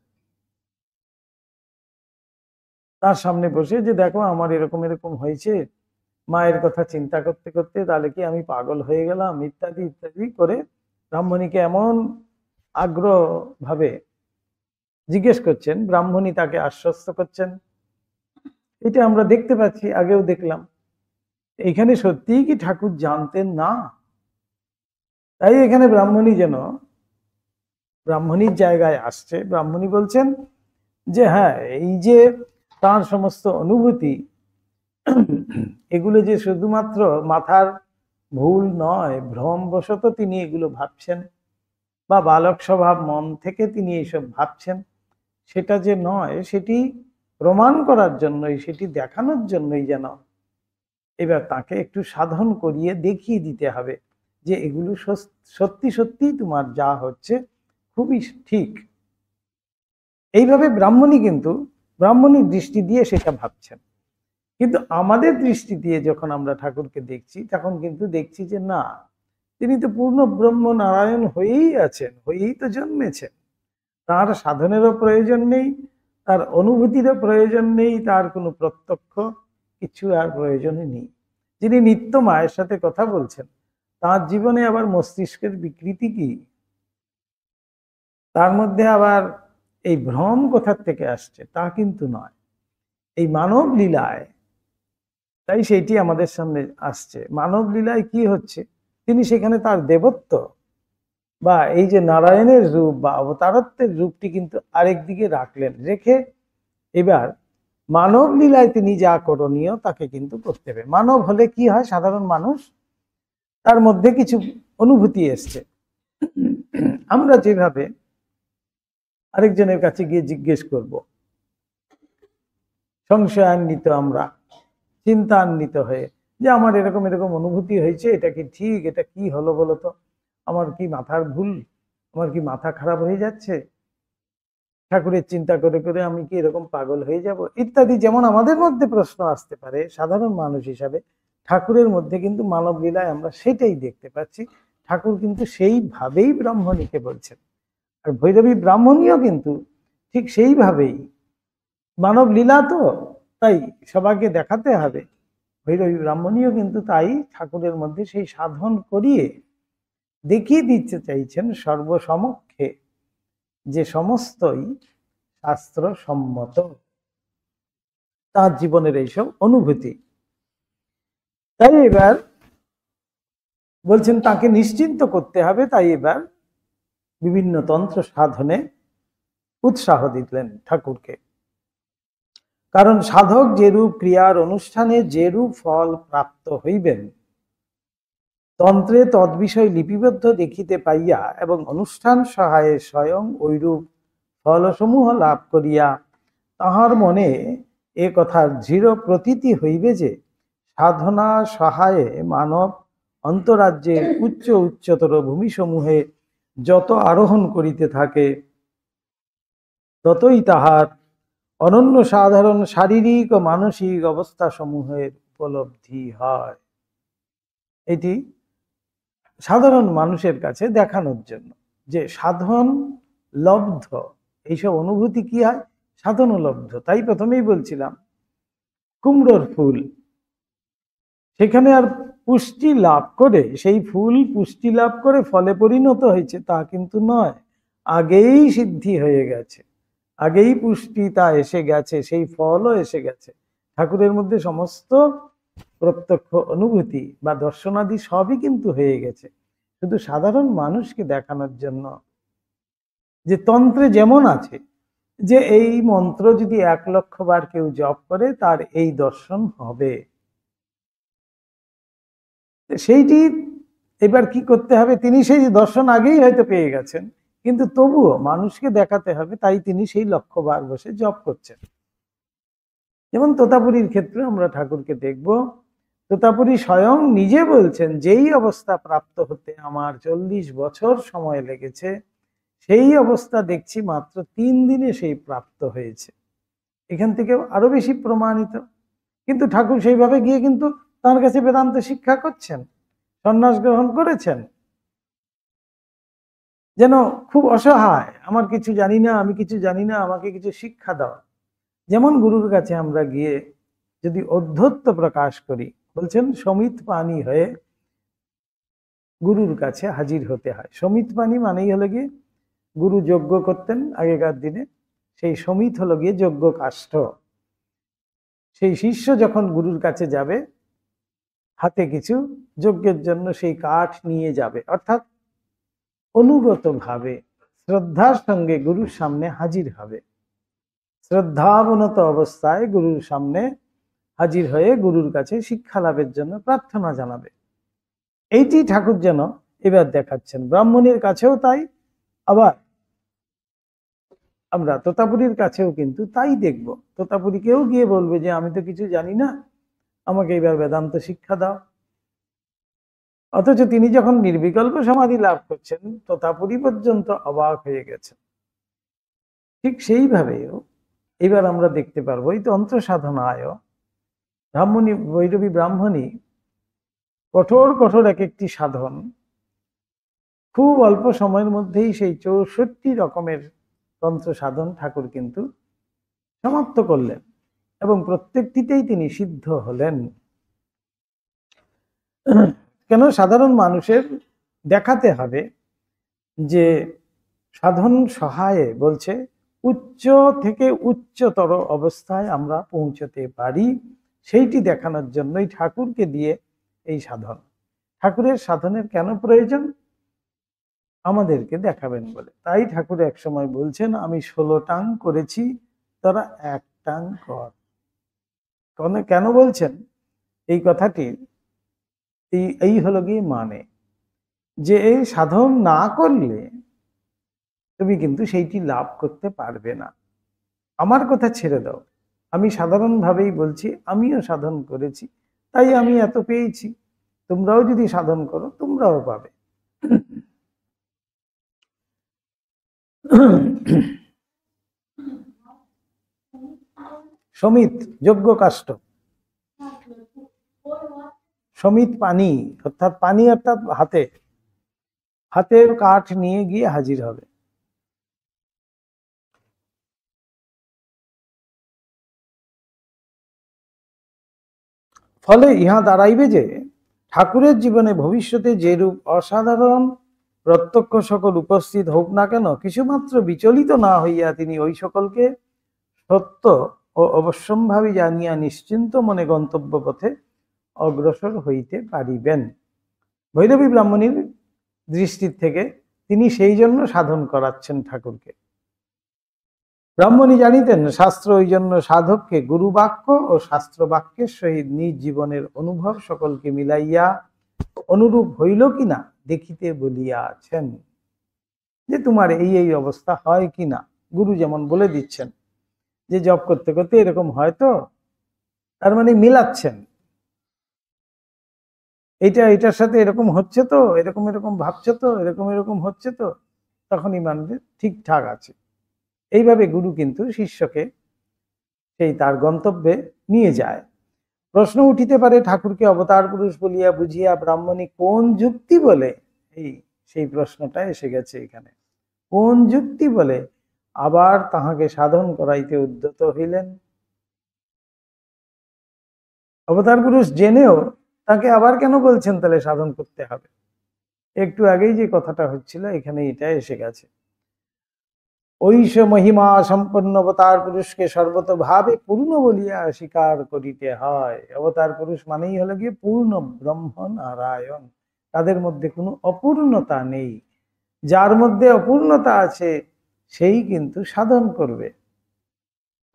তার সামনে বসে যে দেখো আমার এরকম এরকম হয়েছে, মায়ের কথা চিন্তা করতে করতে তাহলে কি আমি পাগল হয়ে গেলাম, ইত্যাদি ইত্যাদি করে ব্রাহ্মণীকে এমন আগ্রহ ভাবে জিজ্ঞেস করছেন, ব্রাহ্মণী তাকে আশ্বস্ত করছেন। এটা আমরা দেখতে পাচ্ছি, আগেও দেখলাম। এখানে সত্যিই কি ঠাকুর জানতেন না? তাই এখানে ব্রাহ্মণী যেন ব্রাহ্মণীর জায়গায় আসছে। ব্রাহ্মণী বলছেন যে হ্যাঁ, এই যে তার সমস্ত অনুভূতি, এগুলো যে শুধুমাত্র মাথার ভুল নয়, ভ্রমবশত তিনি এগুলো ভাবছেন, বা বালক স্বভাব মন থেকে তিনি এইসব ভাবছেন, সেটা যে নয়, সেটি প্রমাণ করার জন্যই, সেটি দেখানোর জন্যই যেন এবার তাকে একটু সাধন করিয়ে দেখিয়ে দিতে হবে যে এগুলো সত্যি সত্যি তোমার যা হচ্ছে খুবই ঠিক। এইভাবে ব্রাহ্মণীর দৃষ্টি দিয়ে সেটা ভাবছেন। কিন্তু আমাদের দৃষ্টি দিয়ে যখন আমরা ঠাকুরকে দেখছি, তখন কিন্তু দেখছি যে না, তিনি তো পূর্ণ ব্রহ্ম নারায়ণ হয়েই আছেন, হয়েই তো জন্মেছেন। তার সাধনেরও প্রয়োজন নেই, তার অনুভূতিরও প্রয়োজন নেই, তার কোনো প্রত্যক্ষ কিছু আর প্রয়োজনই নেই। যিনি নিত্য মায়ের সাথে কথা বলছেন, তার জীবনে আবার মস্তিষ্কের বিকৃতি কি? তার মধ্যে আবার এই ভ্রম কোথার থেকে আসছে তা কিন্তু নয়, এই মানব লীলায়। তাই সেইটি আমাদের সামনে আসছে। মানব লীলায় কি হচ্ছে, তিনি সেখানে তার দেবত্ব বা এই যে নারায়ণের রূপ বা অবতারত্বের রূপটি কিন্তু আরেক দিকে রাখলেন, রেখে এবার মানব লীলায় তিনি যা করণীয় তাকে কিন্তু করতে হবে। মানব হলে কি হয়, সাধারণ মানুষ, তার মধ্যে কিছু অনুভূতি এসছে। আমরা যেভাবে আরেকজনের কাছে গিয়ে জিজ্ঞেস করব, সংশয়ান্বিত আমরা, চিন্তান্বিত হয়ে, যে আমার এরকম এরকম অনুভূতি হয়েছে, এটা কি ঠিক, এটা কি হলো বলো তো, আমার কি মাথার ভুল, আমার কি মাথা খারাপ হয়ে যাচ্ছে, ঠাকুরের চিন্তা করে করে আমি কি এরকম পাগল হয়ে যাব, ইত্যাদি। যেমন আমাদের মধ্যে প্রশ্ন আসতে পারে সাধারণ মানুষ হিসাবে, ঠাকুরের মধ্যে কিন্তু মানব লীলায় আমরা সেটাই দেখতে পাচ্ছি। ঠাকুর কিন্তু সেইভাবেই ব্রাহ্মণীকে বলছেন, আর ভৈরবী ব্রাহ্মণীও কিন্তু ঠিক সেইভাবেই। মানব লীলা তো তাই সবাইকে দেখাতে হবে, ভৈরবী ব্রাহ্মণীও কিন্তু তাই ঠাকুরের মধ্যে সেই সাধন করিয়ে দেখিয়ে দিতে চাইছেন সর্বসমক্ষে যে সমস্তই শাস্ত্র সম্মত তার জীবনের এইসব অনুভূতি। তাই এবার বলছেন তাকে নিশ্চিন্ত করতে হবে, তাই এবার বিভিন্ন তন্ত্র সাধনে উৎসাহ দিলেন ঠাকুরকে। কারণ সাধক যেরূপ ক্রিয়ার অনুষ্ঠানে যেরূপ ফল প্রাপ্ত হইবেন, তন্ত্রে তদ্বিষয় লিপিবদ্ধ দেখিতে পাইয়া এবং অনুষ্ঠান সহায়ে স্বয়ং ঐরূপ ফলসমূহ লাভ করিয়া তাহার মনে এ কথার দৃঢ় প্রতীতি হইবে যে সাধনা সহায়ে মানব অন্তরাজ্যের উচ্চ উচ্চতর ভূমিসমূহে যত আরোহণ করিতে থাকে, ততই তাহার অনন্য সাধারণ শারীরিক ও মানসিক অবস্থা সমূহের উপলব্ধি হয়। এটি সাধারণ মানুষের কাছে দেখানোর জন্য যে সাধন লব্ধ এইসব অনুভূতি কি হয়, সাধন লব্ধ। তাই প্রথমেই বলছিলাম কুমড়োর ফুল, সেখানে আর পুষ্টি লাভ করে, সেই ফুল পুষ্টি লাভ করে ফলে পরিণত হয়েছে তা কিন্তু নয়, আগেই সিদ্ধি হয়ে গেছে, আগেই পুষ্টি তা এসে গেছে, সেই ফলও এসে গেছে। ঠাকুরের মধ্যে সমস্ত প্রত্যক্ষ অনুভূতি বা দর্শনাদি সবই কিন্তু হয়ে গেছে, শুধু সাধারণ মানুষকে দেখানোর জন্য যে তন্ত্রে যেমন আছে যে এই মন্ত্র যদি 1,00,000 বার কেউ জপ করে তার এই দর্শন হবে, সেইটি এবার কি করতে হবে, তিনি সেই দর্শন আগেই হয়তো পেয়ে গেছেন, কিন্তু তবুও মানুষকে দেখাতে হবে, তাই তিনি সেই লক্ষ্যবার বসে জপ করছেন। যেমন তোতাপুরীর ক্ষেত্রে আমরা ঠাকুরকে দেখব, তোতাপুরী স্বয়ং নিজে বলছেন, যেই অবস্থা প্রাপ্ত হতে আমার 40 বছর সময় লেগেছে, সেই অবস্থা দেখছি মাত্র 3 দিনে সেই প্রাপ্ত হয়েছে। এখান থেকে আরো বেশি প্রমাণিত। কিন্তু ঠাকুর সেইভাবে গিয়ে কিন্তু তার কাছে বেদান্ত শিক্ষা করছেন, সন্ন্যাস গ্রহণ করেছেন, যেন খুব অসহায়, আমার কিছু জানি না, আমি কিছু জানি না, আমাকে কিছু শিক্ষা দাও। যেমন গুরুর কাছে আমরা গিয়ে যদি অধ্যত্ব প্রকাশ করি, বলছেন সমিত পানি হয়ে গুরুর কাছে হাজির হতে হয়। সমিত পানি মানেই হলো গিয়ে, গুরু যজ্ঞ করতেন আগেকার দিনে, সেই সমিত হলো গিয়ে যজ্ঞ কাষ্ঠ। সেই শিষ্য যখন গুরুর কাছে যাবে, হাতে কিছু যজ্ঞের জন্য সেই কাঠ নিয়ে যাবে, অর্থাৎ অনুগত ভাবে শ্রদ্ধার সঙ্গে গুরুর সামনে হাজির হবে, শ্রদ্ধাবনত অবস্থায় গুরুর সামনে হাজির হয়ে গুরুর কাছে শিক্ষা লাভের জন্য প্রার্থনা জানাবে। এইটি ঠাকুর যেন এবার দেখাচ্ছেন। ব্রাহ্মণের কাছেও তাই, আবার আমরা তোতাপুরীর কাছেও কিন্তু তাই দেখব। তোতাপুরীকেও গিয়ে বলবে যে আমি তো কিছু জানি না, আমাকে এবার বেদান্ত শিক্ষা দাও। অথচ তিনি যখন নির্বিকল্প সমাধি লাভ করছেন, তোতাপুরী পর্যন্ত অবাক হয়ে গেছেন। ঠিক সেইভাবেও এবার আমরা দেখতে পারবো এই তন্ত্র সাধনায় ব্রাহ্মণী, ভৈরবী ব্রাহ্মণী কঠোর কঠোর এক একটি সাধন খুব অল্প সময়ের মধ্যেই সেই 64 রকমের তন্ত্র সাধন ঠাকুর কিন্তু সমাপ্ত করলেন, এবং প্রত্যেকটিতেই তিনি সিদ্ধ হলেন। কেন সাধারণ মানুষের দেখাতে হবে যে সাধন সহায়ে, বলছে উচ্চ থেকে উচ্চতর অবস্থায় আমরা পৌঁছতে পারি, সেইটি দেখানোর জন্যই ঠাকুরকে দিয়ে এই সাধন। ঠাকুরের সাধনের কেন প্রয়োজন, আমাদেরকে দেখাবেন বলে। তাই ঠাকুর এক সময় বলছেন, আমি 16 টাং করেছি, তোরা 1 টাং কর। কেন বলছেন এই কথাটি, এই হলো গিয়ে মানে, যে এই সাধন না করলে তুমি কিন্তু সেইটি লাভ করতে পারবে না। আমার কথা ছেড়ে দাও, আমি সাধারণভাবেই বলছি, আমিও সাধন করেছি, তাই আমি এত পেয়েছি। তোমরাও যদি সাধন করো, তোমরাও পাবে। সমিত যজ্ঞ কাষ্ঠ, সমিত পানি, অর্থাৎ পানি অর্থাৎ হাতের কাঠ নিয়ে গিয়ে হাজির হবে। ফলে ইহা দাঁড়াইবে যে ঠাকুরের জীবনে ভবিষ্যতে যেরূপ অসাধারণ প্রত্যক্ষ সকল উপস্থিত হোক না কেন, কিছুমাত্র বিচলিত না হইয়া তিনি ওই সকলকে সত্য ও অবশ্যম্ভাবী জানিয়া নিশ্চিন্ত মনে গন্তব্য পথে অগ্রসর হইতে পারিবেন। ভৈরবী ব্রাহ্মণীর দৃষ্টির থেকে তিনি সেই জন্য সাধন করাচ্ছেন ঠাকুরকে। ব্রাহ্মণী জানিতেন শাস্ত্র ওই জন্য সাধককে গুরু বাক্য ও শাস্ত্র বাক্যের সহিত নিজ জীবনের অনুভব সকলকে মিলাইয়া অনুরূপ হইল কিনা দেখিতে বলিয়াছেন, যে তোমার এই এই অবস্থা হয় কিনা। গুরু যেমন বলে দিচ্ছেন যে জপ করতে করতে এরকম হয় তো, তার মানে মিলাচ্ছেন, এইটা এটার সাথে এরকম হচ্ছে তো, এরকম এরকম ভাবছে তো, এরকম এরকম হচ্ছে তো, তখনই মানবে ঠিকঠাক আছে। এইভাবে গুরু কিন্তু শিষ্যকে সেই তার গন্তব্যে নিয়ে যায়। প্রশ্ন উঠিতে পারে, ঠাকুরকে অবতার পুরুষ বলিয়া বুঝিয়া ব্রাহ্মণী কোন যুক্তি বলে, সেই প্রশ্নটা এসে গেছে এখানে, কোন যুক্তি বলে আবার তাহাকে সাধন করাইতে উদ্যত হইলেন। অবতার পুরুষ জেনেও তাকে আবার কেন বলছেন তাহলে সাধন করতে হবে? একটু আগেই যে কথাটা হচ্ছিল এখানে এটা এসে গেছে। ঐশ মহিমা সম্পন্ন অবতার পুরুষকে সর্বতভাবে পূর্ণ বলিয়া স্বীকার করিতে হয়। অবতার পুরুষ মানেই হলো গিয়ে পূর্ণ ব্রহ্ম নারায়ণ, তাদের মধ্যে কোনো অপূর্ণতা নেই। যার মধ্যে অপূর্ণতা আছে সেই কিন্তু সাধন করবে।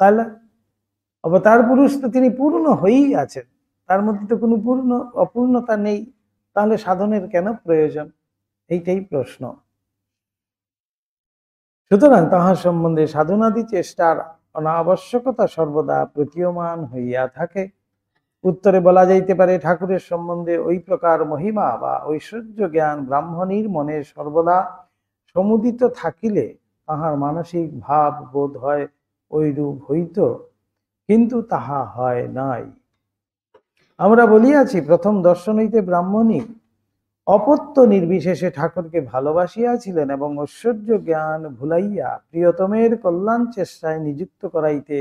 তাহলে অবতার পুরুষ তো তিনি পূর্ণ হয়েই আছেন, তার মধ্যে তো কোনো অপূর্ণতা নেই। তাহলে সাধনের কেন প্রয়োজন? এইটাই প্রশ্ন। সুতরাং তাহার সম্বন্ধে সাধনাদি চেষ্টার অনাবশ্যকতা সর্বদা প্রতীয়মান হইয়া থাকে। উত্তরে বলা যাইতে পারে, ঠাকুরের সম্বন্ধে ওই প্রকার মহিমা বা ঐশ্বর্য জ্ঞান ব্রাহ্মণীর মনে সর্বদা সমুদিত থাকিলে তাহার মানসিক ভাব বোধ হয় ঐরূপ হইত, কিন্তু তাহা হয় নাই। আমরা বলিয়াছি, প্রথম দর্শন হইতে ব্রাহ্মণী অপত্য নির্বিশেষে ঠাকুরকে ভালোবাসিয়াছিলেন এবং ঐশ্বর্য জ্ঞান ভুলাইয়া প্রিয়তমের কল্যাণ চেষ্টায় নিযুক্ত করাইতে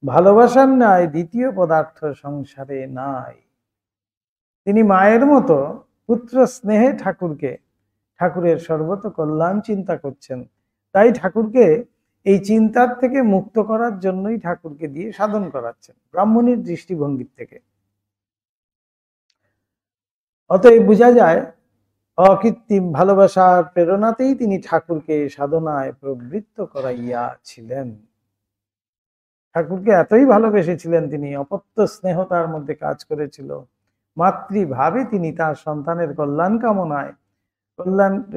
ভালোবাসার ন্যায় দ্বিতীয় পদার্থ সংসারে নাই। তিনি মায়ের মতো পুত্র স্নেহে ঠাকুরের সর্বত কল্যাণ চিন্তা করছেন। তাই ঠাকুরকে এই চিন্তার থেকে মুক্ত করার জন্যই ঠাকুরকে দিয়ে সাধন করাচ্ছেন ব্রাহ্মণীর দৃষ্টিভঙ্গির থেকে। অতএব বোঝা যায়, অকৃত্রিম ভালোবাসার প্রেরণাতেই তিনি ঠাকুরকে সাধনায় প্রবৃত্ত করাইয়াছিলেন। ঠাকুরকে এতই ভালোবেসেছিলেন তিনি, অপত্য স্নেহ তার মধ্যে কাজ করেছিল। মাতৃভাবে তিনি তার সন্তানের কল্যাণ কামনায়,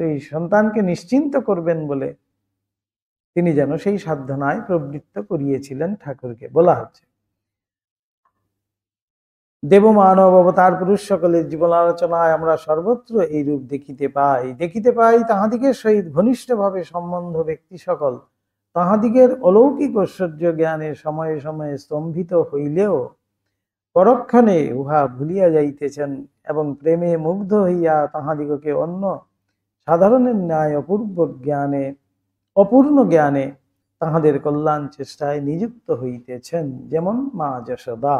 এই সন্তানকে নিশ্চিন্ত করবেন বলে তিনি যেন সেই সাধনায় প্রবৃত্ত করিয়েছিলেন ঠাকুরকে। বলা হচ্ছে, দেব মানব অবতার পুরুষ সকলের জীবন আলোচনায় আমরা সর্বত্র এই রূপ দেখিতে পাই তাহাদিগের সহিত ঘনিষ্ঠভাবে সম্বন্ধ ব্যক্তি সকল তাহাদিগের অলৌকিক ঐশ্বর্য জ্ঞানে সময়ে সময়ে স্তম্ভিত হইলেও পরক্ষণে উহা ভুলিয়া যাইতেছেন এবং প্রেমে মুগ্ধ হইয়া তাহাদিগকে অন্য সাধারণের ন্যায় অপূর্ণ জ্ঞানে তাহাদের কল্যাণ চেষ্টায় নিযুক্ত হইতেছেন। যেমন মা যশোদা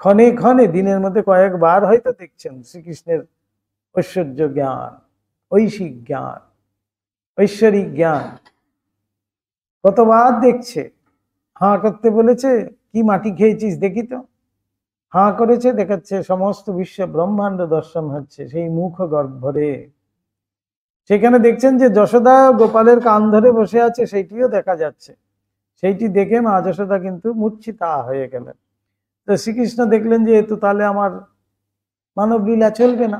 ক্ষণে ক্ষণে দিনের মধ্যে কয়েকবার হয়তো দেখছেন শ্রীকৃষ্ণের ঐশ্বর্য জ্ঞান, ঐশিক জ্ঞান, ঐশ্বরিক জ্ঞান কতবার দেখছে। হাঁ করতে বলেছে, কি মাটি খেয়েছিস দেখি তো, হাঁ করেছে, দেখাচ্ছে সমস্ত বিশ্ব ব্রহ্মাণ্ড দর্শন হচ্ছে সেই মুখ গর্ভরে। সেখানে দেখছেন যে যশোদা গোপালের কান ধরে বসে আছে, সেইটিও দেখা যাচ্ছে। সেইটি দেখে মা যশোদা কিন্তু মূর্ছিতা হয়ে গেলেন। তো শ্রীকৃষ্ণ দেখলেন যে এ তো তাহলে আমার মানব লীলা চলবে না,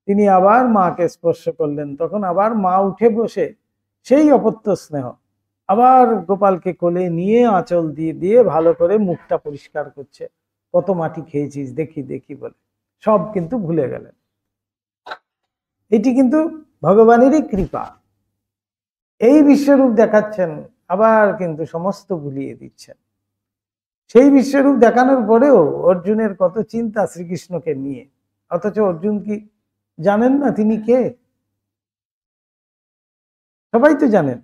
তিনি আবার মাকে স্পর্শ করলেন। তখন আবার মা উঠে বসে সেই অপত্য স্নেহ আবার গোপালকে কোলে নিয়ে আঁচল দিয়ে দিয়ে ভালো করে মুখটা পরিষ্কার করছে, কত মাটি খেয়েছিস দেখি দেখি বলে, সব কিন্তু ভুলে গেলেন। এটি কিন্তু ভগবানেরই কৃপা। এই বিশ্বরূপ দেখাচ্ছেন, আবার কিন্তু সমস্ত ভুলিয়ে দিচ্ছেন। সেই বিশ্বরূপ দেখানোর পরেও অর্জুনের কত চিন্তা শ্রীকৃষ্ণকে নিয়ে, অথচ অর্জুন কি জানেন না তিনি কে? সবাই তো জানেন,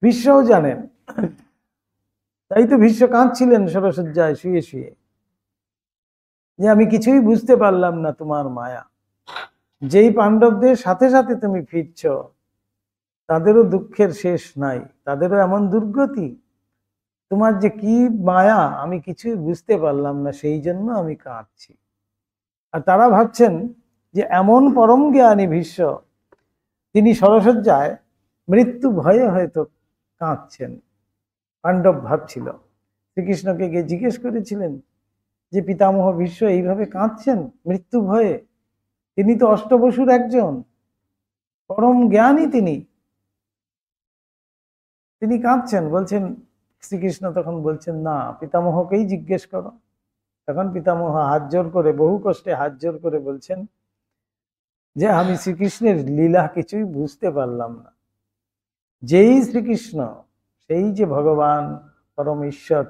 বিশ্বও জানেন। তাই তো ভীষ্ম কাঁদছিলেন সরসজ্জায় শুয়ে শুয়ে, যে আমি কিছুই বুঝতে পারলাম না তোমার মায়া। যেই পাণ্ডবদের সাথে সাথে তুমি ফিরছ, তাদেরও দুঃখের শেষ নাই, তাদেরও এমন দুর্গতি। তোমার যে কি মায়া আমি কিছুই বুঝতে পারলাম না, সেই জন্য আমি কাঁদছি। আর তারা ভাবছেন যে এমন পরম জ্ঞানী ভীষ্ম, তিনি সরসজ্জায় মৃত্যু ভয়ে হয়তো কাঁদছেন। পাণ্ডব ভাবছিল, শ্রীকৃষ্ণকে গিয়ে জিজ্ঞেস করেছিলেন যে পিতামহ ভীষ্ম এইভাবে কাঁদছেন মৃত্যু ভয়ে, তিনি তো অষ্টবসুর একজন, পরম জ্ঞানী তিনি কাঁদছেন। বলছেন শ্রীকৃষ্ণ তখন বলছেন, না, পিতামহকেই জিজ্ঞেস করো। তখন পিতামহ হাত জোর করে, বহু কষ্টে হাত জোর করে বলছেন যে আমি শ্রীকৃষ্ণের লীলা কিছুই বুঝতে পারলাম না। যেই শ্রীকৃষ্ণ, সেই যে ভগবান পরম ঈশ্বর,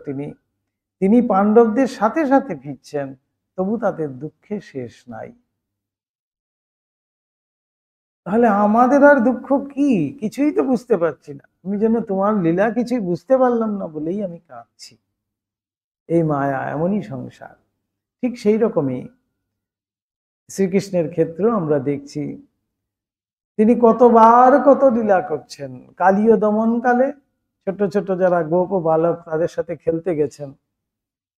তিনি পাণ্ডবদের সাথে সাথে ফিরছেন, তবু তাদের দুঃখে শেষ নাই। তাহলে আমাদের আর দুঃখ কি? কিছুই তো বুঝতে পারছি না, আমি যেন তোমার লীলা কিছুই বুঝতে পারলাম না বলেই আমি কাঁদছি। এই মায়া, এমনই সংসার। ঠিক সেই রকমই শ্রীকৃষ্ণের ক্ষেত্রেও আমরা দেখছি তিনি কতবার কত লীলা করছেন। কালীয় দমন কালে ছোট ছোট যারা গোপ বালক তাদের সাথে খেলতে গেছেন,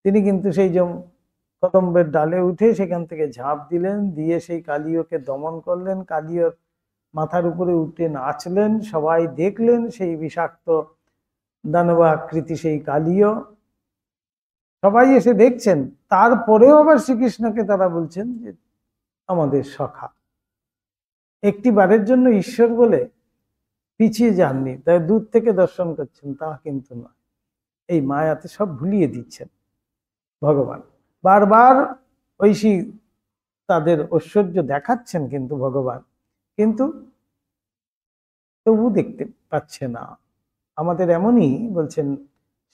তিনি কিন্তু সেই যে কদম্বের ডালে উঠে সেখান থেকে ঝাঁপ দিলেন, দিয়ে সেই কালীয়কে দমন করলেন। কালীয় মাথার উপরে উঠে নাচলেন, সবাই দেখলেন সেই বিষাক্ত দানবাকৃতি সেই কালীয়। সবাই এসে দেখছেন, তারপরেও আবার শ্রীকৃষ্ণকে তারা বলছেন যে আমাদের সখা। একটি বারের জন্য ঈশ্বর বলে পিছিয়ে যাননি, তাই দূর থেকে দর্শন করছেন তা কিন্তু নয়। এই মায়াতে সব ভুলিয়ে দিচ্ছেন ভগবান। বারবার ঐশী তাদের ঐশ্বর্য দেখাচ্ছেন কিন্তু ভগবান, কিন্তু তবু দেখতে পাচ্ছে না। আমাদের এমনই বলছেন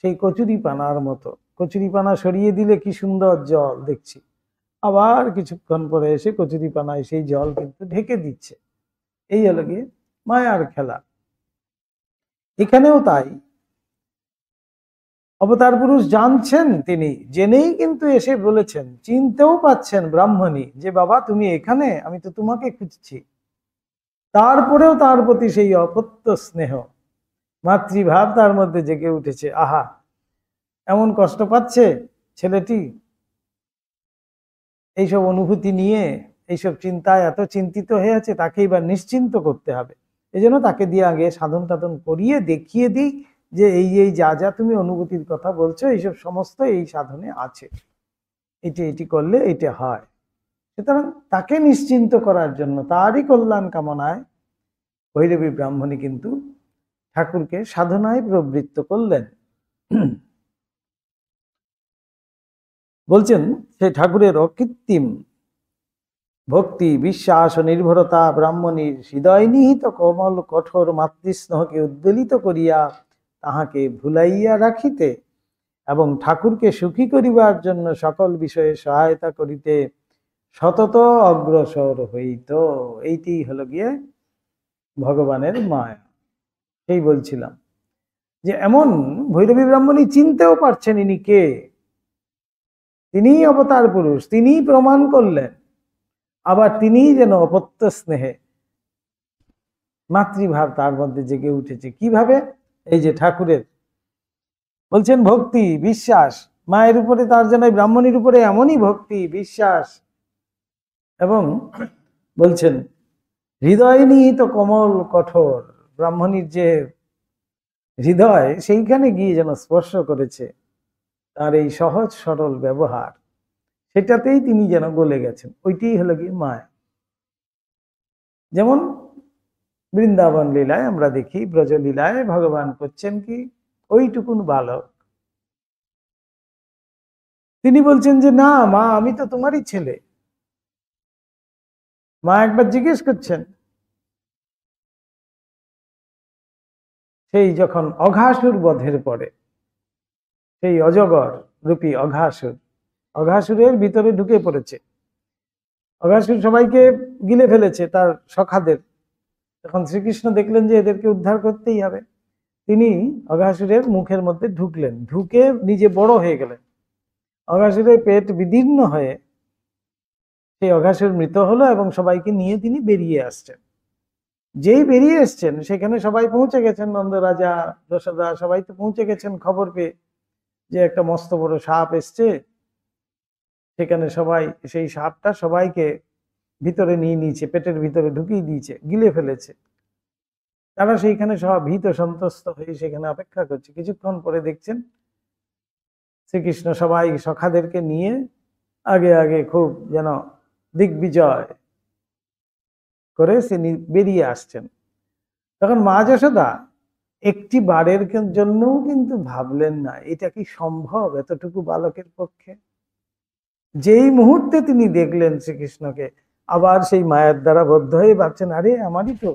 সেই কচুরিপানার মতো, কচুরিপানা সরিয়ে দিলে কি সুন্দর জল দেখছি, আবার কিছুক্ষণ পরে এসে কচুরিপানায় সেই জল কিন্তু ঢেকে দিচ্ছে। এই হলো গিয়ে মায়ার খেলা। এখানেও তাই, অবতার পুরুষ জানছেন, তিনি জেনেই কিন্তু এসে বলেছেন, চিনতেও পাচ্ছেন ব্রাহ্মণী যে বাবা তুমি এখানে, আমি তো তোমাকে খুঁজছি। তারপরেও তার প্রতি সেই অপত্য স্নেহ, মাতৃভাব তার মধ্যে জেগে উঠেছে। আহা, এমন কষ্ট পাচ্ছে ছেলেটি, এইসব অনুভূতি নিয়ে এইসব চিন্তায় এত চিন্তিত হয়ে আছে, তাকে এবার নিশ্চিন্ত করতে হবে। এই জন্য তাকে দিয়ে আগে সাধন টাধন করিয়ে দেখিয়ে দিই যে এই এই যা যা তুমি অনুভূতির কথা বলছো, এইসব সমস্ত এই সাধনে আছে, এটি করলে এটা হয়। সুতরাং তাকে নিশ্চিন্ত করার জন্য, তারই কল্যাণ কামনায় ভৈরবী ব্রাহ্মণী কিন্তু ঠাকুরকে সাধনায় প্রবৃত্ত করলেন। বলছেন সে ঠাকুরের অকৃত্রিম ভক্তি, বিশ্বাস ও নির্ভরতা ব্রাহ্মণীর হৃদয় নিহিত কোমল কঠোর মাতৃস্নেহকে উদ্বেলিত করিয়া তাহাকে ভুলাইয়া রাখিতে এবং ঠাকুরকে সুখী করিবার জন্য সকল বিষয়ে সহায়তা করিতে সতত অগ্রসর হইত। এইটি হলো গিয়ে ভগবানের মায়া। সেই বলছিলাম যে এমন ভৈরবী ব্রাহ্মণী চিনতেও পারছেন ইনি কে, তিনিই অবতার পুরুষ, তিনিই প্রমাণ করলেন। আবার তিনিই যেন অপত্য স্নেহে মাতৃভাব তার মধ্যে জেগে উঠেছে। কিভাবে? এই যে ঠাকুরের বলছেন ভক্তি বিশ্বাস, মায়ের উপরে তার যেন ব্রাহ্মণীর উপরে এমনই ভক্তি বিশ্বাস, এবং বলছেন হৃদয় নিহিত কোমল কঠোর, ব্রাহ্মণীর যে হৃদয় সেইখানে গিয়ে যেন স্পর্শ করেছে তার এই সহজ সরল ব্যবহার, সেটাতেই তিনি যেন গলে গেছেন। ওইটাই হলো গিয়ে মায়া। যেমন বৃন্দাবন লীলায় আমরা দেখি, ব্রজলীলায় ভগবান করছেন কি, ওইটুকুন বালক তিনি বলছেন যে না মা, আমি তো তোমারই ছেলে। মা একবার জিজ্ঞেস করছেন, সেই যখন অঘাসুর বধের পরে সেই অজগর রূপী অঘাসুরের ভিতরে ঢুকে পড়েছে, অঘাসুর সবাইকে গিলে ফেলেছে তার সখাদের। তখন শ্রীকৃষ্ণ দেখলেন যে এদেরকে উদ্ধার করতেই হবে, তিনি অঘাসুরের মুখের মধ্যে ঢুকলেন, ঢুকে নিজে বড় হয়ে গেলেন। অঘাসুরের পেট বিদীর্ণ হয়ে সেই অঘাসুর মৃত হলো এবং সবাইকে নিয়ে তিনি বেরিয়ে আসছেন। যেই বেরিয়ে এসছেন সেখানে সবাই পৌঁছে গেছেন, নন্দ রাজা যশোদা সবাই তো পৌঁছে গেছেন খবর পেয়ে যে একটা মস্ত বড় সাপ এসছে। সেখানে সবাই সেই সাপটা সবাইকে ভিতরে নিয়ে নিয়েছে, পেটের ভিতরে ঢুকিয়ে দিয়েছে, গিলে ফেলেছে। তারা সেইখানে সব ভীত সন্ত্রস্ত হয়ে সেখানে অপেক্ষা করছে। কিছুক্ষণ পরে দেখছেন শ্রীকৃষ্ণ সবাই সখাদেরকে নিয়ে আগে আগে খুব যেন দিগ্বিজয় করে তিনি বেরিয়ে আসছেন। তখন মা যশোদা একটি বারের জন্যও কিন্তু ভাবলেন না এটা কি সম্ভব এতটুকু বালকের পক্ষে। যেই মুহূর্তে তিনি দেখলেন শ্রীকৃষ্ণকে, আবার সেই মায়ের দ্বারা বদ্ধ হয়ে ভাবছেন আরে আমারই তো,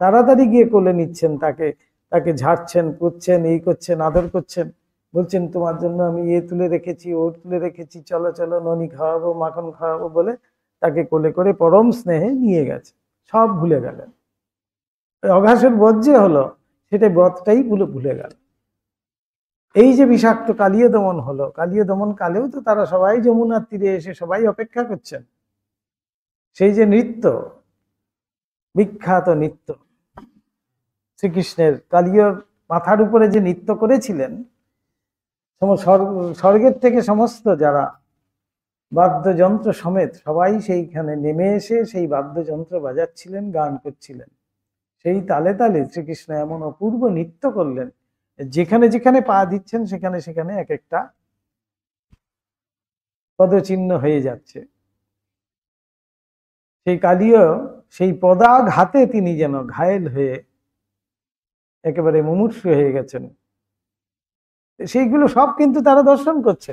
তাড়াতাড়ি গিয়ে কোলে নিচ্ছেন, তাকে তাকে ঝাড়ছেন, পুচ্ছেন, এই করছেন, আদর করছেন, বলছেন তোমার জন্য আমি এ তুলে রেখেছি, ও তুলে রেখেছি, চলো চলো ননি খাওয়াবো, মাখন খাওয়াবো বলে তাকে কোলে করে পরম স্নেহে নিয়ে গেছে। সব ভুলে গেলেন। অঘাসুর বধ যে হলো সেটা বধটাই ভুলে গেল। এই যে বিষাক্ত কালীয় দমন হলো, কালীয় দমন কালেও তো তারা সবাই যমুনার তীরে এসে সবাই অপেক্ষা করছেন। সেই যে নৃত্য, বিখ্যাত নৃত্য শ্রীকৃষ্ণের কালীয়র মাথার উপরে যে নৃত্য করেছিলেন, স্বর্গের থেকে সমস্ত যারা বাদ্যযন্ত্র সমেত সবাই সেইখানে নেমে এসে সেই বাদ্যযন্ত্র বাজাচ্ছিলেন, গান করছিলেন। সেই তালে তালে শ্রীকৃষ্ণ এমন অপূর্ব নৃত্য করলেন, যেখানে যেখানে পা দিচ্ছেন সেখানে সেখানে এক একটা পদচিহ্ন হয়ে যাচ্ছে। সেই কালীয় সেই পদাঘাতে তিনি যেন ঘায়েল হয়ে একেবারে মুমূর্ষু হয়ে গেছেন। সেইগুলো সব কিন্তু তারা দর্শন করছে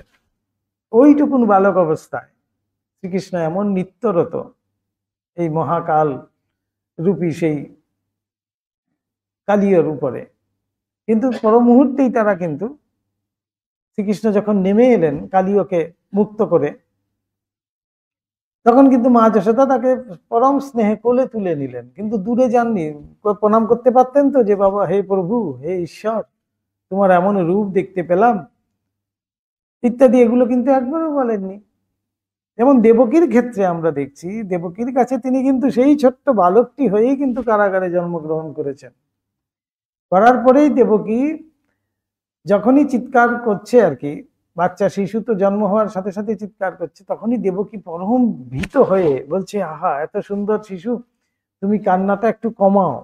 ওইটুকুন বালক অবস্থায়। শ্রীকৃষ্ণ এমন নিত্যরত এই মহাকাল রূপী সেই কালীয়র উপরে, কিন্তু পর মুহূর্তেই তারা কিন্তু শ্রীকৃষ্ণ যখন নেমে এলেন কালীয়কে মুক্ত করে, তখন কিন্তু মা যশোদা তাকে পরম স্নেহে কোলে তুলে নিলেন, কিন্তু দূরে যাননি। প্রণাম করতে পারতেন তো, যে বাবা, হে প্রভু, হে ঈশ্বর, তোমার এমন রূপ দেখতে পেলাম ইত্যাদি, এগুলো কিন্তু একবারও বলেননি। যেমন দেবকীর ক্ষেত্রে আমরা দেখছি, দেবকীর কাছে তিনি কিন্তু সেই ছোট্ট বালকটি হয়েই কিন্তু কারাগারে জন্মগ্রহণ করেছেন। করার পরেই দেবকী যখনই চিৎকার করছে আর কি, বাচ্চা শিশু তো জন্ম হওয়ার সাথে সাথে চিৎকার করছে, তখনই দেবকী পরম ভীত হয়ে বলছে, আহা, এত সুন্দর শিশু, তুমি কান্নাটা একটু কমাও,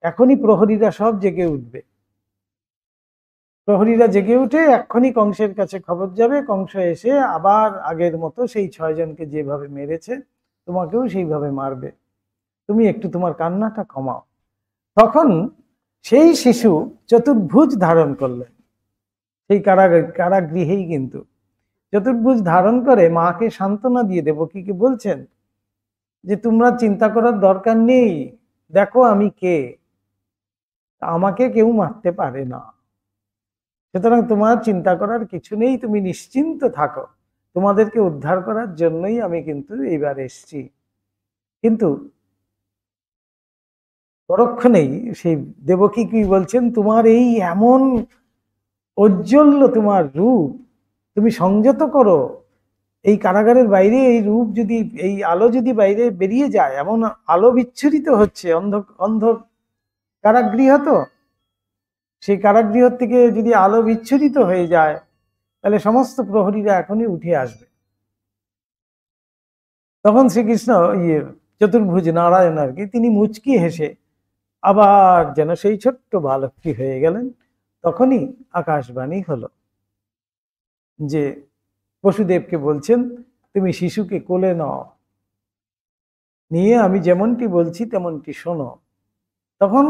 এখনই প্রহরীরা সব জেগে উঠবে। প্রহরীরা জেগে উঠে এক্ষুনি কংসের কাছে খবর যাবে, কংস এসে আবার আগের মতো সেই 6 জনকে যেভাবে মেরেছে তোমাকেও সেইভাবে মারবে, তুমি একটু তোমার কান্নাটা কমাও। তখন সেই শিশু চতুর্ভুজ ধারণ করলেন, সেই কারাগৃহেই কিন্তু চতুর্ভুজ ধারণ করে মাকে সান্ত্বনা দিয়ে দেবকীকে বলছেন যে তোমরা চিন্তা করার দরকার নেই, দেখো আমি কে, আমাকে কেউ মারতে পারে না, সুতরাং তোমার চিন্তা করার কিছু নেই, তুমি নিশ্চিন্ত থাকো, তোমাদেরকে উদ্ধার করার জন্যই আমি কিন্তু এইবার এসছি। কিন্তু পরক্ষণেই সেই দেবকী কি বলছেন, তোমার এই এমন ঔজ্জ্বল্য তোমার রূপ, তুমি সংযত করো, এই কারাগারের বাইরে এই রূপ যদি, এই আলো যদি বাইরে বেরিয়ে যায়, এমন আলো বিচ্ছুরিত হচ্ছে, অন্ধ অন্ধ কারাগৃহ, তো সেই কারাগৃহ থেকে যদি আলো বিচ্ছুরিত হয়ে যায়, তাহলে সমস্ত প্রহরীরা এখনই উঠে আসবে। তখন শ্রীকৃষ্ণ চতুর্ভুজ নারায়ণ আর কি, তিনি মুচকি হেসে আবার যেন সেই ছোট্ট বালকটি হয়ে গেলেন। তখনই আকাশবাণী হলো যে বসুদেবকে বলছেন, তুমি শিশুকে কোলে নাও, নিয়ে আমি যেমনটি বলছি তেমনটি শোনো। তখন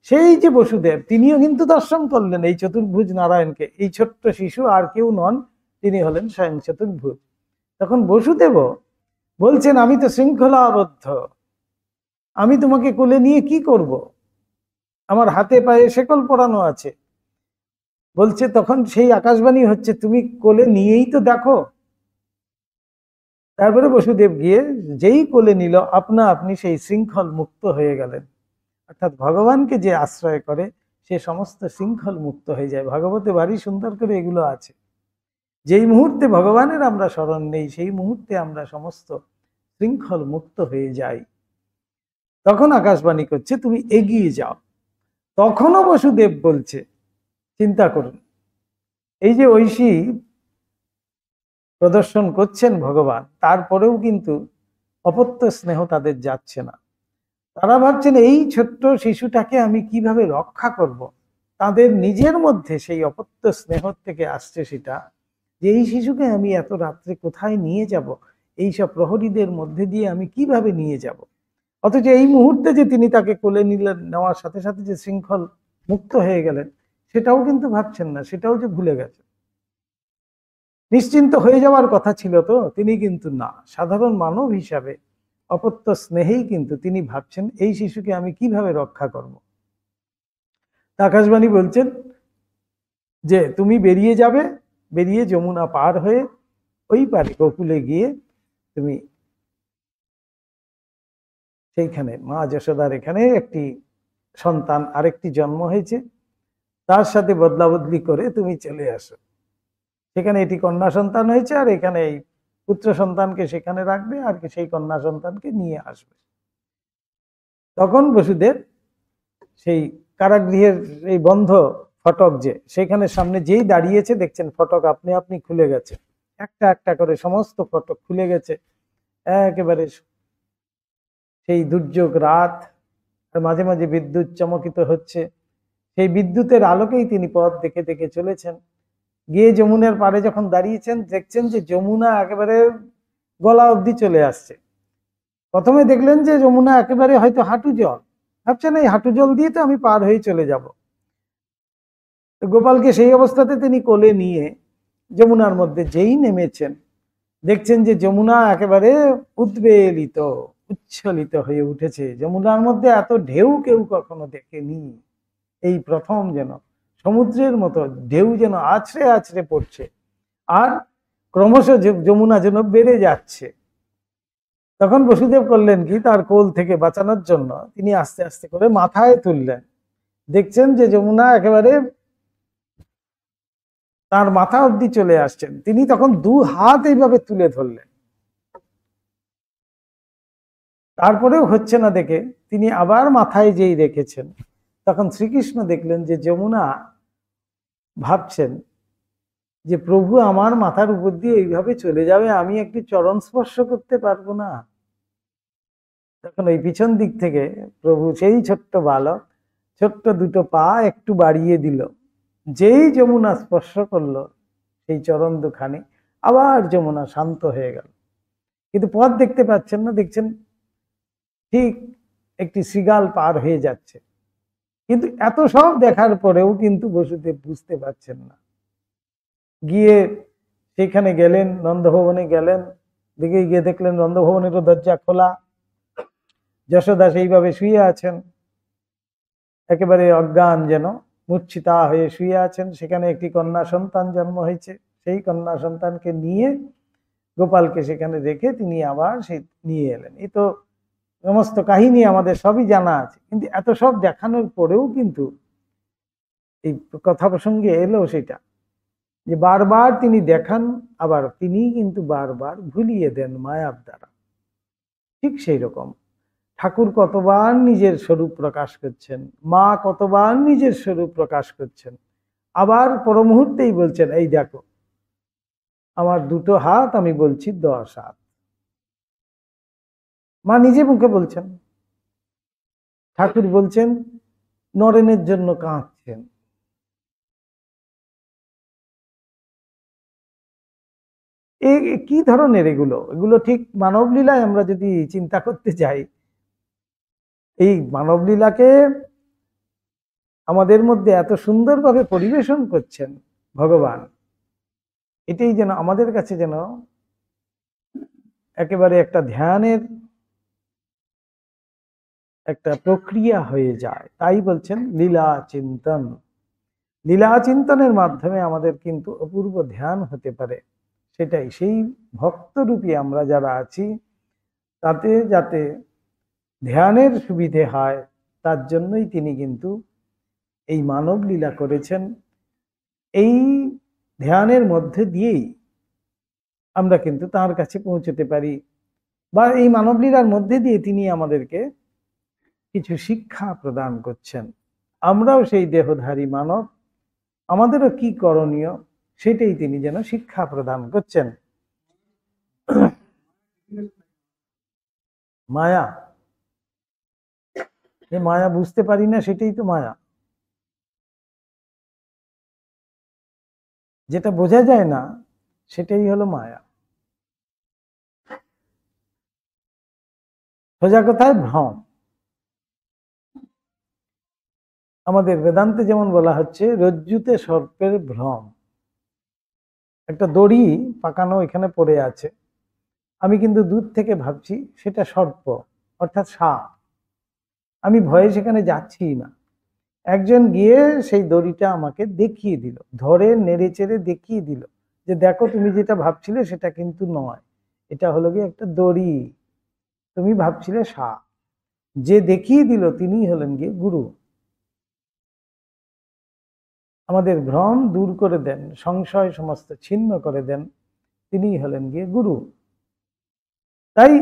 সেই যে বসুদেব, তিনিও কিন্তু দর্শন করলেন এই চতুর্ভুজ নারায়ণকে, এই ছোট্ট শিশু আর কেউ নন, তিনি হলেন স্বয়ং চতুর্ভুজ। তখন বসুদেবও বলছেন, আমি তো শৃঙ্খলা আবদ্ধ, আমি তোমাকে কোলে নিয়ে কি করব, আমার হাতে পায়ে শেকল পরানো আছে। বলছে, তখন সেই আকাশবাণী হচ্ছে, তুমি কোলে নিয়েই তো দেখো। তারপরে বসুদেব গিয়ে যেই কোলে নিল, আপনা আপনি সেই শৃঙ্খল মুক্ত হয়ে গেলেন। অর্থাৎ ভগবানকে যে আশ্রয় করে সে সমস্ত শৃঙ্খল মুক্ত হয়ে যায়। ভাগবতে ভারী সুন্দর করে এগুলো আছে। যেই মুহূর্তে ভগবানের আমরা স্মরণ নেই, সেই মুহূর্তে আমরা সমস্ত শৃঙ্খল মুক্ত হয়ে যাই। তখন আকাশবাণী করছে, তুমি এগিয়ে যাও। তখনও বসুদেব বলছে, চিন্তা করুন, এই যে ঐশী প্রদর্শন করছেন ভগবান, তারপরেও কিন্তু অপত্য স্নেহ তাদের যাচ্ছে না। তারা ভাবছেন, এই ছোট্ট শিশুটাকে আমি কিভাবে রক্ষা করব। তাদের নিজের মধ্যে সেই অপত্য স্নেহ থেকে আসছে সেটা, যে এই শিশুকে আমি এত রাত্রে কোথায় নিয়ে যাব, এইসব প্রহরীদের মধ্যে দিয়ে আমি কিভাবে নিয়ে যাব। অথচ এই মুহূর্তে যে তিনি তাকে কোলে নিলেন, নেওয়ার সাথে সাথে যে শৃঙ্খল মুক্ত হয়ে গেলেন, সেটাও কিন্তু ভাবছেন না, সেটাও যে ভুলে গেছে। নিশ্চিন্ত হয়ে যাওয়ার কথা ছিল তো, তিনি কিন্তু না, সাধারণ মানব হিসাবে অপত্য স্নেহেই কিন্তু তিনি ভাবছেন, এই শিশুকে আমি কিভাবে রক্ষা করব। আকাশবাণী বলছেন যে তুমি বেরিয়ে যাবে, বেরিয়ে যমুনা পার হয়ে ওই পারে গোকুলে গিয়ে তুমি সেইখানে মা যশোদার এখানে একটি সন্তান আরেকটি জন্ম হয়েছে, তার সাথে বদলা বদলি করে তুমি চলে আসো। সেখানে এটি কন্যা সন্তান হয়েছে, আর এখানে এই পুত্র সন্তানকে সেখানে রাখবে, আর সেই কন্যা সন্তানকে নিয়ে আসবে। তখন বসুদেব সেই কারাগৃহের এই বন্ধ ফটক, যে সেখানে সামনে যেই দাঁড়িয়েছে, দেখছেন ফটক আপনি আপনি খুলে গেছে, একটা একটা করে সমস্ত ফটক খুলে গেছে। একেবারে সেই দুর্যোগ রাত, আর মাঝে মাঝে বিদ্যুৎ চমকিত হচ্ছে, সেই বিদ্যুতের আলোকেই তিনি পথ দেখে দেখে চলেছেন। গিয়ে যমুনার পাড়ে যখন দাঁড়িয়েছেন, দেখছেন যে যমুনা একেবারে গলা অবধি চলে আসছে। প্রথমে দেখলেন যে যমুনা একেবারে হয়তো হাঁটু জল, ভাবছেন এই হাঁটু জল দিয়ে তো আমি পার হয়ে চলে যাব। গোপালকে সেই অবস্থাতে তিনি কোলে নিয়ে যমুনার মধ্যে যেই নেমেছেন, দেখছেন যে যমুনা একেবারে উদ্বেলিত, উচ্ছ্বলিত হয়ে উঠেছে। যমুনার মধ্যে এত ঢেউ কেউ কখনো দেখেনি। এই প্রথম যেন সমুদ্রের মতো ঢেউ যেন আছড়ে আছড়ে পড়ছে, আর ক্রমশ যমুনা যেন বেড়ে যাচ্ছে। তখন বসুদেব করলেন কি, তার কোল থেকে বাঁচানোর জন্য তিনি আস্তে আস্তে করে মাথায় তুললেন। দেখছেন যে যমুনা একেবারে তার মাথা অবধি চলে আসছেন। তিনি তখন দু হাত এইভাবে তুলে ধরলেন। তারপরেও হচ্ছে না দেখে তিনি আবার মাথায় যেই রেখেছেন, তখন শ্রীকৃষ্ণ দেখলেন যে যমুনা ভাবছেন যে প্রভু আমার মাথার উপর দিয়ে এইভাবে চলে যাবে, আমি একটি চরণ স্পর্শ করতে পারবো না। তখন ওই পিছন দিক থেকে প্রভু সেই ছোট্ট বালক ছোট্ট দুটো পা একটু বাড়িয়ে দিল। যেই যমুনা স্পর্শ করলো সেই চরণ দুখানি, আবার যমুনা শান্ত হয়ে গেল। কিন্তু পথ দেখতে পাচ্ছেন না, দেখছেন ঠিক একটি শৃগাল পার হয়ে যাচ্ছে। কিন্তু এত সব দেখার পরেও কিন্তু বসুদেব বুঝতে পারছেন না। গিয়ে সেখানে গেলেন, নন্দভবনে গেলেন। দিকে গিয়ে দেখলেন নন্দভবনেরও দরজা খোলা, যশোদা সেইভাবে শুয়ে আছেন, একেবারে অজ্ঞান যেন মূর্ছিতা হয়ে শুয়ে আছেন। সেখানে একটি কন্যা সন্তান জন্ম হয়েছে। সেই কন্যা সন্তানকে নিয়ে গোপালকে সেখানে রেখে তিনি আবার সেই নিয়ে এলেন। এই তো সমস্ত কাহিনী আমাদের সবই জানা আছে, কিন্তু এত সব দেখানোর পরেও কিন্তু এই কথা প্রসঙ্গে এলো সেটা যে বারবার তিনি দেখান, আবার তিনি কিন্তু বারবার ভুলিয়ে দেন মায়ার দ্বারা। ঠিক সেই রকম ঠাকুর কতবার নিজের স্বরূপ প্রকাশ করছেন, মা কতবার নিজের স্বরূপ প্রকাশ করছেন, আবার পর মুহূর্তেই বলছেন এই দেখো আমার দুটো হাত, আমি বলছি 10 হাত। মা নিজে মুখে বলছেন, ঠাকুর বলছেন নরেনের জন্য কাঁদছেন। কি ধরনের এগুলো? এগুলো ঠিক মানবলীলায় আমরা যদি চিন্তা করতে যাই, এই মানবলীলাকে আমাদের মধ্যে এত সুন্দরভাবে পরিবেশন করছেন ভগবান, এটাই যেন আমাদের কাছে যেন একেবারে একটা ধ্যানের একটা প্রক্রিয়া হয়ে যায়। তাই বলছেন লীলা চিন্তন। লীলা চিন্তনের মাধ্যমে আমাদের কিন্তু অপূর্ব ধ্যান হতে পারে। সেটাই সেই ভক্তরূপী আমরা যারা আছি, তাতে যাতে ধ্যানের সুবিধে হয় তার জন্যই তিনি কিন্তু এই মানব লীলা করেছেন। এই ধ্যানের মধ্যে দিয়েই আমরা কিন্তু তার কাছে পৌঁছতে পারি, বা এই মানব লীলার মধ্যে দিয়ে তিনি আমাদেরকে কিছু শিক্ষা প্রদান করছেন। আমরাও সেই দেহধারী মানব, আমাদেরও কি করণীয় সেটাই তিনি যেন শিক্ষা প্রদান করছেন। মায়া, এই মায়া বুঝতে পারি না, সেটাই তো মায়া। যেটা বোঝা যায় না সেটাই হলো মায়া। সোজা কথায় ভ্রম। আমাদের বেদান্তে যেমন বলা হচ্ছে রজ্জুতে সর্পের ভ্রম। একটা দড়ি পাকানো এখানে পড়ে আছে, আমি কিন্তু দূর থেকে ভাবছি সেটা সর্প অর্থাৎ সাপ। আমি ভয়ে সেখানে যাচ্ছি না। একজন গিয়ে সেই দড়িটা আমাকে দেখিয়ে দিল, ধরে নেড়ে চেড়ে দেখিয়ে দিল যে দেখো তুমি যেটা ভাবছিলে সেটা কিন্তু নয়, এটা হলো গিয়ে একটা দড়ি, তুমি ভাবছিলে সাপ। যে দেখিয়ে দিল তিনি হলেন গিয়ে গুরু। আমাদের ভ্রম দূর করে দেন, সংশয় সমস্ত ছিন্ন করে দেন, তিনি হলেন গিয়ে গুরু। তাই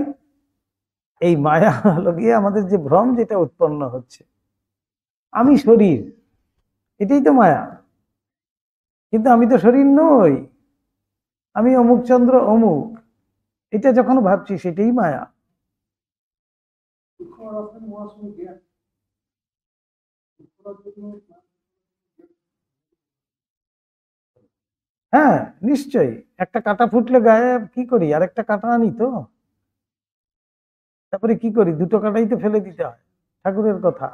এই মায়া হলো গিয়ে আমাদের যে ভ্রম যেটা উৎপন্ন হচ্ছে, আমি শরীর, এটাই তো মায়া। কিন্তু আমি তো শরীর নই, আমি অমুক চন্দ্র অমুক, এটা যখন ভাবছি সেটাই মায়া। হ্যাঁ নিশ্চয়ই, একটা কাঁটা ফুটলে গায়ে কি করি, আরেকটা কাঁটা আনি তো, তারপরে কি করি, দুটো কাঁটাই তো ফেলে দিতে হয়। ঠাকুরের কথা,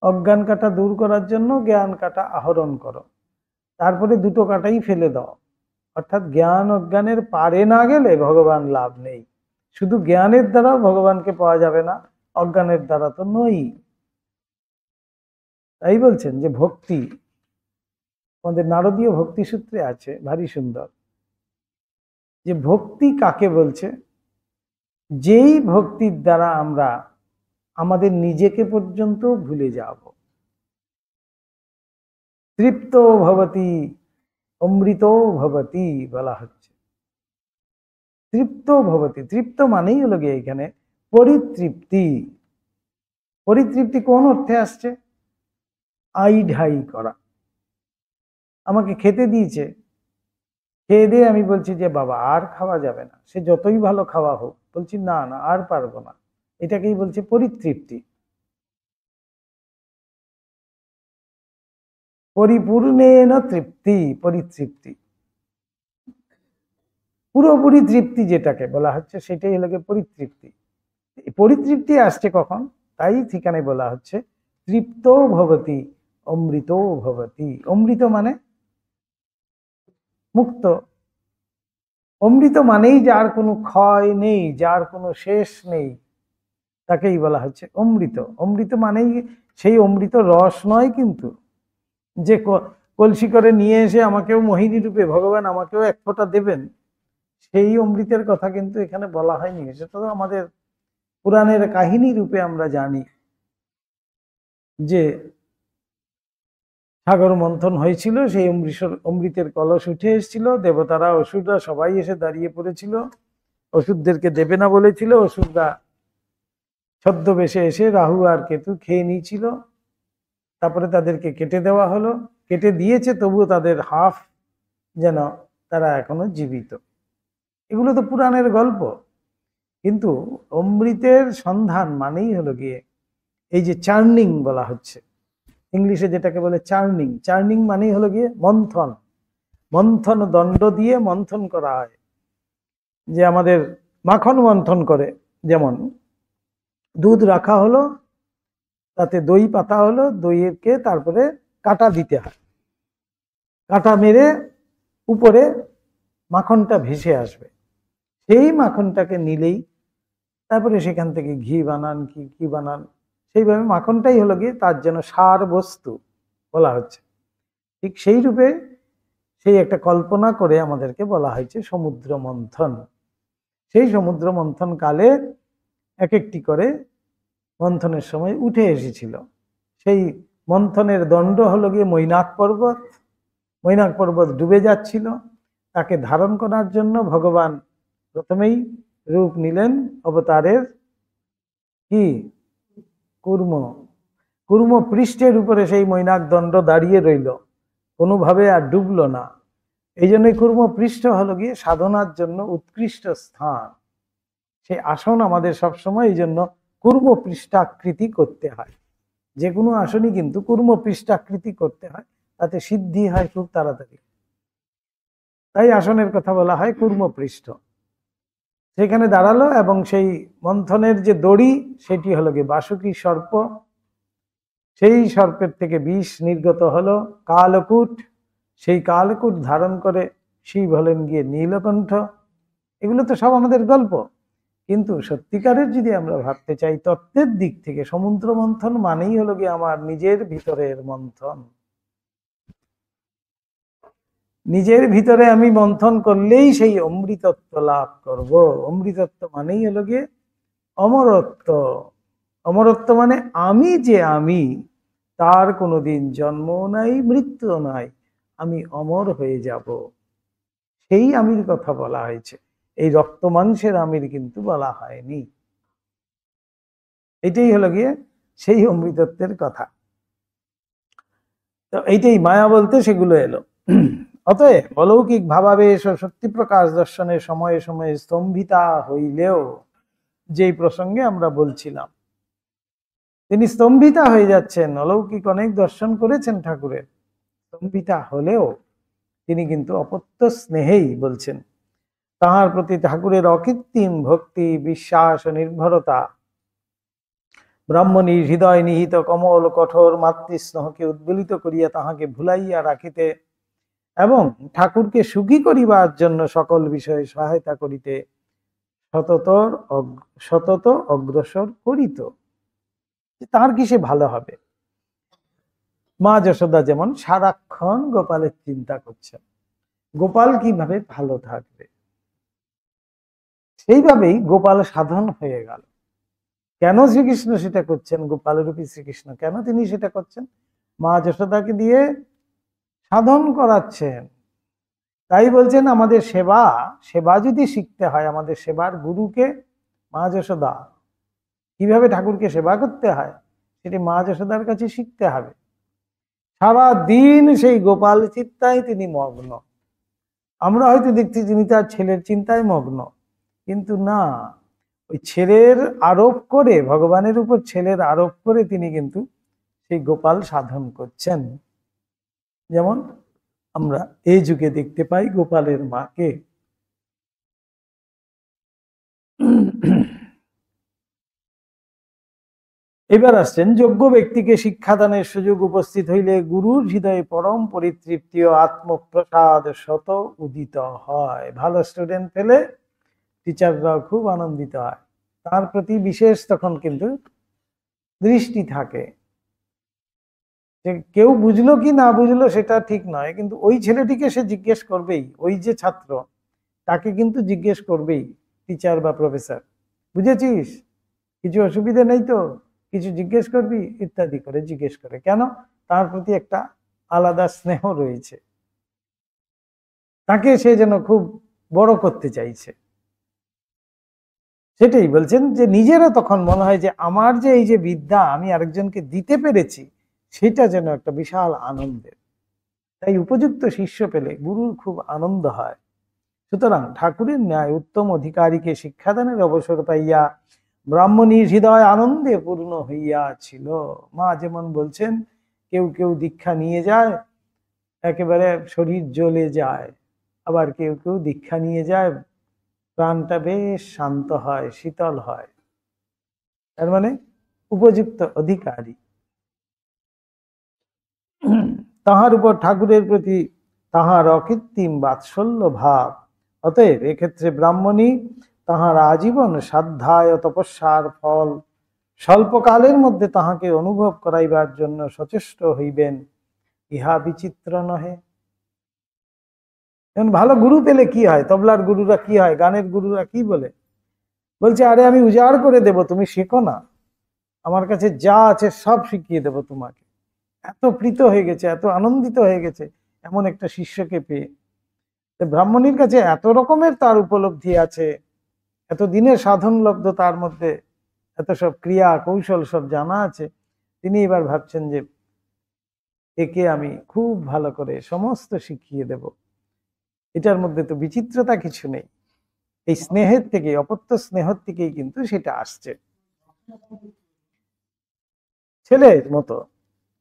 অজ্ঞান কাঁটা দূর করার জন্য জ্ঞান কাঁটা আহরণ করো, তারপরে দুটো কাঁটাই ফেলে দাও। অর্থাৎ জ্ঞান অজ্ঞানের পারে না গেলে ভগবান লাভ নেই। শুধু জ্ঞানের দ্বারা ভগবানকে পাওয়া যাবে না, অজ্ঞানের দ্বারা তো নই। তাই বলছেন যে ভক্তি, আমাদের নারদীয় ভক্তি সূত্রে আছে, ভারী সুন্দর, যে ভক্তি কাকে বলছে, যেই ভক্তির দ্বারা আমরা আমাদের নিজেকে পর্যন্ত ভুলে যাব। তৃপ্ত ভবতি অমৃত ভবতি বলা হচ্ছে। তৃপ্ত ভবতি, তৃপ্ত মানেই হলো গিয়ে এখানে পরিতৃপ্তি। পরিতৃপ্তি কোন অর্থে আসছে? আই ঢাই করা। আমাকে খেতে দিয়েছে, খেয়ে দিয়ে আমি বলছি যে বাবা আর খাওয়া যাবে না, সে যতই ভালো খাওয়া হোক, বলছি না না আর পারবো না, এটাকেই বলছে পরিতৃপ্তি। পরিপূর্ণেন তৃপ্তি, পরিতৃপ্তি, পুরোপুরি তৃপ্তি যেটাকে বলা হচ্ছে সেটাই হলো পরিতৃপ্তি। পরিতৃপ্তি আসছে কখন? তাই ঠিকানে বলা হচ্ছে তৃপ্ত ভবতি অমৃত ভবতি। অমৃত মানে মুক্ত, অমৃত মানেই যার কোনো ক্ষয় নেই, যার কোনো শেষ নেই, তাকেই বলা হচ্ছে অমৃত। অমৃত মানেই সেই অমৃত রস নয় কিন্তু, যে কলসি করে নিয়ে এসে আমাকেও মোহিনী রূপে ভগবান আমাকেও এক ফোঁটা দেবেন, সেই অমৃতের কথা কিন্তু এখানে বলা হয়নি। সেটা তো আমাদের পুরাণের কাহিনী রূপে আমরা জানি যে সাগর মন্থন হয়েছিল, সেই অমৃতের কলস উঠে এসেছিল, দেবতারা অসুররা সবাই এসে দাঁড়িয়ে পড়েছিল, অসুরদেরকে দেবে না বলেছিল, অসুররা ছদ্মবেশে এসে রাহু আর কেতু খেয়ে নিয়েছিল, তারপরে তাদেরকে কেটে দেওয়া হলো, কেটে দিয়েছে তবুও তাদের হাফ যেন তারা এখনো জীবিত। এগুলো তো পুরাণের গল্প, কিন্তু অমৃতের সন্ধান মানেই হলো গিয়ে এই যে চার্নিং বলা হচ্ছে, ইংলিশে যেটাকে বলে চার্নিং, চার্নিং মানেই হলো গিয়ে মন্থন। মন্থন দণ্ড দিয়ে মন্থন করা হয়, যে আমাদের মাখন মন্থন করে, যেমন দুধ রাখা হলো, তাতে দই পাতা হলো, দইকে তারপরে কাটা দিতে হয়, কাটা মেরে উপরে মাখনটা ভেসে আসবে, সেই মাখনটাকে নিলেই তারপরে সেখান থেকে ঘি বানান কি কি বানান, সেইভাবে মাখনটাই হলো গিয়ে তার যেন সার বস্তু বলা হচ্ছে। ঠিক সেই রূপে সেই একটা কল্পনা করে আমাদেরকে বলা হয়েছে সমুদ্র মন্থন। সেই সমুদ্র মন্থন কালে এক একটি করে মন্থনের সময় উঠে এসেছিল। সেই মন্থনের দণ্ড হলো গিয়ে মৈনাক পর্বত। মৈনাক পর্বত ডুবে যাচ্ছিল, তাকে ধারণ করার জন্য ভগবান প্রথমেই রূপ নিলেন অবতারের কি কুর্ম, কুর্ম পৃষ্ঠের উপরে সেই মৈনাক দণ্ড দাঁড়িয়ে রইল, কোনোভাবে আর ডুবলো না। এই জন্যই কুর্ম পৃষ্ঠ হলো গিয়ে সাধনার জন্য উৎকৃষ্ট স্থান। সেই আসন আমাদের সবসময় এই জন্য কুর্ম পৃষ্ঠাকৃতি করতে হয়, যে কোনো আসনই কিন্তু কুর্ম পৃষ্ঠাকৃতি করতে হয়, তাতে সিদ্ধি হয় খুব তাড়াতাড়ি। তাই আসনের কথা বলা হয় কুর্ম পৃষ্ঠ। সেখানে দাঁড়ালো এবং সেই মন্থনের যে দড়ি সেটি হলো গিয়ে বাসুকী সর্প, সেই সর্পের থেকে বিষ নির্গত হলো কালকূট, সেই কালকূট ধারণ করে শিব হলেন গিয়ে নীলকণ্ঠ। এগুলো তো সব আমাদের গল্প, কিন্তু সত্যিকারের যদি আমরা ভাবতে চাই তত্ত্বের দিক থেকে, সমুদ্র মন্থন মানেই হলো গিয়ে আমার নিজের ভিতরের মন্থন। নিজের ভিতরে আমি মন্থন করলেই সেই অমৃতত্ব লাভ করব। অমৃতত্ব মানেই হলো গিয়ে অমরত্ব। অমরত্ব মানে আমি যে আমি, তার কোনোদিন জন্ম নাই মৃত্যু নাই, আমি অমর হয়ে যাব, সেই আমির কথা বলা হয়েছে। এই রক্ত মাংসের আমির কিন্তু বলা হয়নি। এটাই হলো গিয়ে সেই অমৃতত্বের কথা। তো এইটাই মায়া বলতে সেগুলো এলো। অতএব অলৌকিক ভাবাবেশ ও শক্তি প্রকাশ দর্শনের সময়ে সময়ে স্তম্ভিতা হইলেও, যেই প্রসঙ্গে আমরা বলছিলাম, তিনি স্তম্ভিতা হয়ে যাচ্ছেন। অলৌকিক অনেক দর্শন করেছেন ঠাকুরের, স্তম্ভিতা হলেও তিনি কিন্তু অপত্য স্নেহেই বলছেন। তাহার প্রতি ঠাকুরের অকৃত্রিম ভক্তি, বিশ্বাস ও নির্ভরতা ব্রাহ্মণীর হৃদয় নিহিত কমল কঠোর মাতৃস্নেহকে উদ্বেলিত করিয়া তাহাকে ভুলাইয়া রাখিতে এবং ঠাকুরকে সুখী করিবার জন্য সকল বিষয়ে সহায়তা করিতে সতত অগ্রসর করিত। তার কি সে ভালো হবে? মা যশোদা যেমন সারাক্ষণ গোপালের চিন্তা করছেন, গোপাল কিভাবে ভালো থাকবে, সেইভাবেই গোপাল সাধন হয়ে গেল। কেন শ্রীকৃষ্ণ সেটা করছেন? গোপালরূপী শ্রীকৃষ্ণ কেন তিনি সেটা করছেন? মা যশোদাকে দিয়ে সাধন করাচ্ছেন। তাই বলছেন আমাদের সেবা যদি শিখতে হয়, আমাদের সেবার গুরুকে মা যশোদা। কিভাবে ঠাকুরকে সেবা করতে হয় সেটি মা যশোদার কাছে শিখতে হবে। সারা দিন সেই গোপাল চিন্তায় তিনি মগ্ন। আমরা হয়তো দেখছি তিনি তার ছেলের চিন্তায় মগ্ন, কিন্তু না, ওই ছেলের আরোপ করে, ভগবানের উপর ছেলের আরোপ করে তিনি কিন্তু সেই গোপাল সাধন করছেন। যেমন আমরা এই যুগে দেখতে পাই গোপালের মাকে। এবার আসছেন, যোগ্য ব্যক্তিকে শিক্ষাদানের সুযোগ উপস্থিত হইলে গুরুর হৃদয়ে পরম পরিতৃপ্তি ও আত্মপ্রসাদ শত উদিত হয়। ভালো স্টুডেন্ট পেলে টিচাররাও খুব আনন্দিত হয়, তার প্রতি বিশেষ তখন কিন্তু দৃষ্টি থাকে। যে কেউ বুঝলো কি না বুঝলো সেটা ঠিক নয়, কিন্তু ওই ছেলেটিকে সে জিজ্ঞেস করবেই, ওই যে ছাত্র তাকে কিন্তু জিজ্ঞেস করবেই টিচার বা প্রফেসর, বুঝেছিস, কিছু অসুবিধা নেই তো, কিছু জিজ্ঞেস করবি, ইত্যাদি করে জিজ্ঞেস করে। কেন? তার প্রতি একটা আলাদা স্নেহ রয়েছে, তাকে সে যেন খুব বড় করতে চাইছে। সেটাই বলছেন যে নিজেরও তখন মনে হয় যে আমার যে এই যে বিদ্যা আমি আরেকজনকে দিতে পেরেছি, সেটা যেন একটা বিশাল আনন্দের। তাই উপযুক্ত শিষ্য পেলে গুরুর খুব আনন্দ হয়। সুতরাং ঠাকুরের ন্যায় উত্তম অধিকারীকে শিক্ষাদানের অবসর পাইয়া ব্রাহ্মণীর হৃদয় আনন্দে পূর্ণ হইয়াছিল। মা যেমন বলছেন, কেউ কেউ দীক্ষা নিয়ে যায় একেবারে শরীর জ্বলে যায়, আবার কেউ কেউ দীক্ষা নিয়ে যায় প্রাণটা বেশ শান্ত হয়, শীতল হয়। তার মানে উপযুক্ত অধিকারী। তাহার উপর ঠাকুরের প্রতি তাহার অকৃত্রিম বাৎসল্য ভাব। অতএব এক্ষেত্রে ব্রাহ্মণী তাহার আজীবন সাধ্যায় তপস্যার ফল স্বল্পকালের মধ্যে তাহাকে অনুভব করাইবার জন্য সচেষ্ট হইবেন, ইহা বিচিত্র নহে। ভালো গুরু পেলে কি হয়? তবলার গুরুরা কি হয়, গানের গুরুরা কি বলে? বলছে, আরে আমি উজাড় করে দেব, তুমি শেখো না, আমার কাছে যা আছে সব শিখিয়ে দেব তোমাকে। এত প্রীত হয়ে গেছে, এত আনন্দিত হয়ে গেছে এমন একটা শিষ্যকে পেয়ে। ব্রাহ্মণীর কাছে এত রকমের তার উপলব্ধি আছে, এত দিনের সাধন লব্ধ তার মধ্যে, এত সব ক্রিয়া কৌশল সব জানা আছে। তিনি এবার ভাবছেন যে একে আমি খুব ভালো করে সমস্ত শিখিয়ে দেব। এটার মধ্যে তো বিচিত্রতা কিছু নেই, এই স্নেহের থেকে, অপত্য স্নেহের থেকেই কিন্তু সেটা আসছে। ছেলের মতো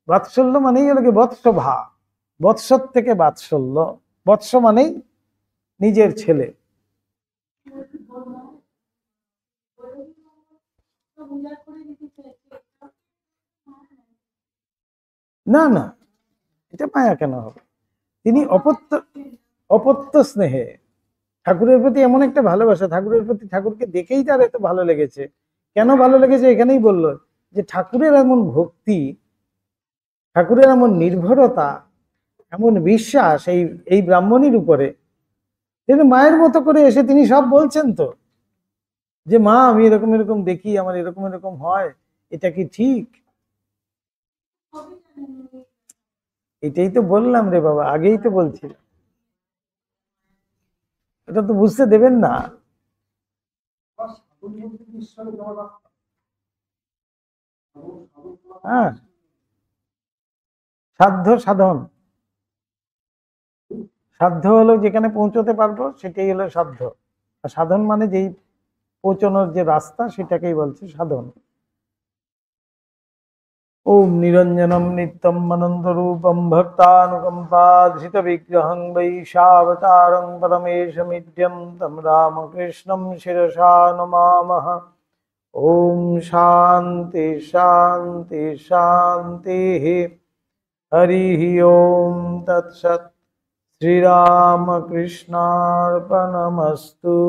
বাৎসল্য মানেই হলো কি বৎস ভাব, বৎসর থেকে বাৎসল্য। বৎস মানেই নিজের ছেলে। না না, এটা মায়া কেন হবে? তিনি অপত্য স্নেহে ঠাকুরের প্রতি এমন একটা ভালোবাসা, ঠাকুরের প্রতি, ঠাকুরকে দেখেই তার এত ভালো লেগেছে। কেন ভালো লেগেছে এখানেই বললো, যে ঠাকুরের এমন ভক্তি, ঠাকুরের এমন নির্ভরতা, এমন বিশ্বাস এই এই ব্রাহ্মণীর উপরে। তিনি মায়ের মতো করে এসে তিনি সব বলছেন তো, যে মা আমি এরকম এরকম দেখি, আমার এরকম এরকম হয়, এটা কি ঠিক? এটাই তো বললাম রে বাবা, আগেই তো বলছিলাম, এটা তো বুঝতে দেবেন না। হ্যাঁ, সাধ্য সাধন, সাধ্য হলো যেখানে পৌঁছতে পারবো সেটাই হলো সাধ্য। আর সাধন মানে যেই পৌঁছানোর যে রাস্তা সেটাকেই বলছে সাধন। ओम निरंजनम नित्यम अनंतरूपम भक्तानुकंपाधितविग्रहं वैशावतारं परमेशमिड्यं तं रामकृष्णं शिरसा नमामः। ओम शांति शांति शांति। हरि ओम तत्सत्। श्रीरामकृष्णार्पणमस्तु।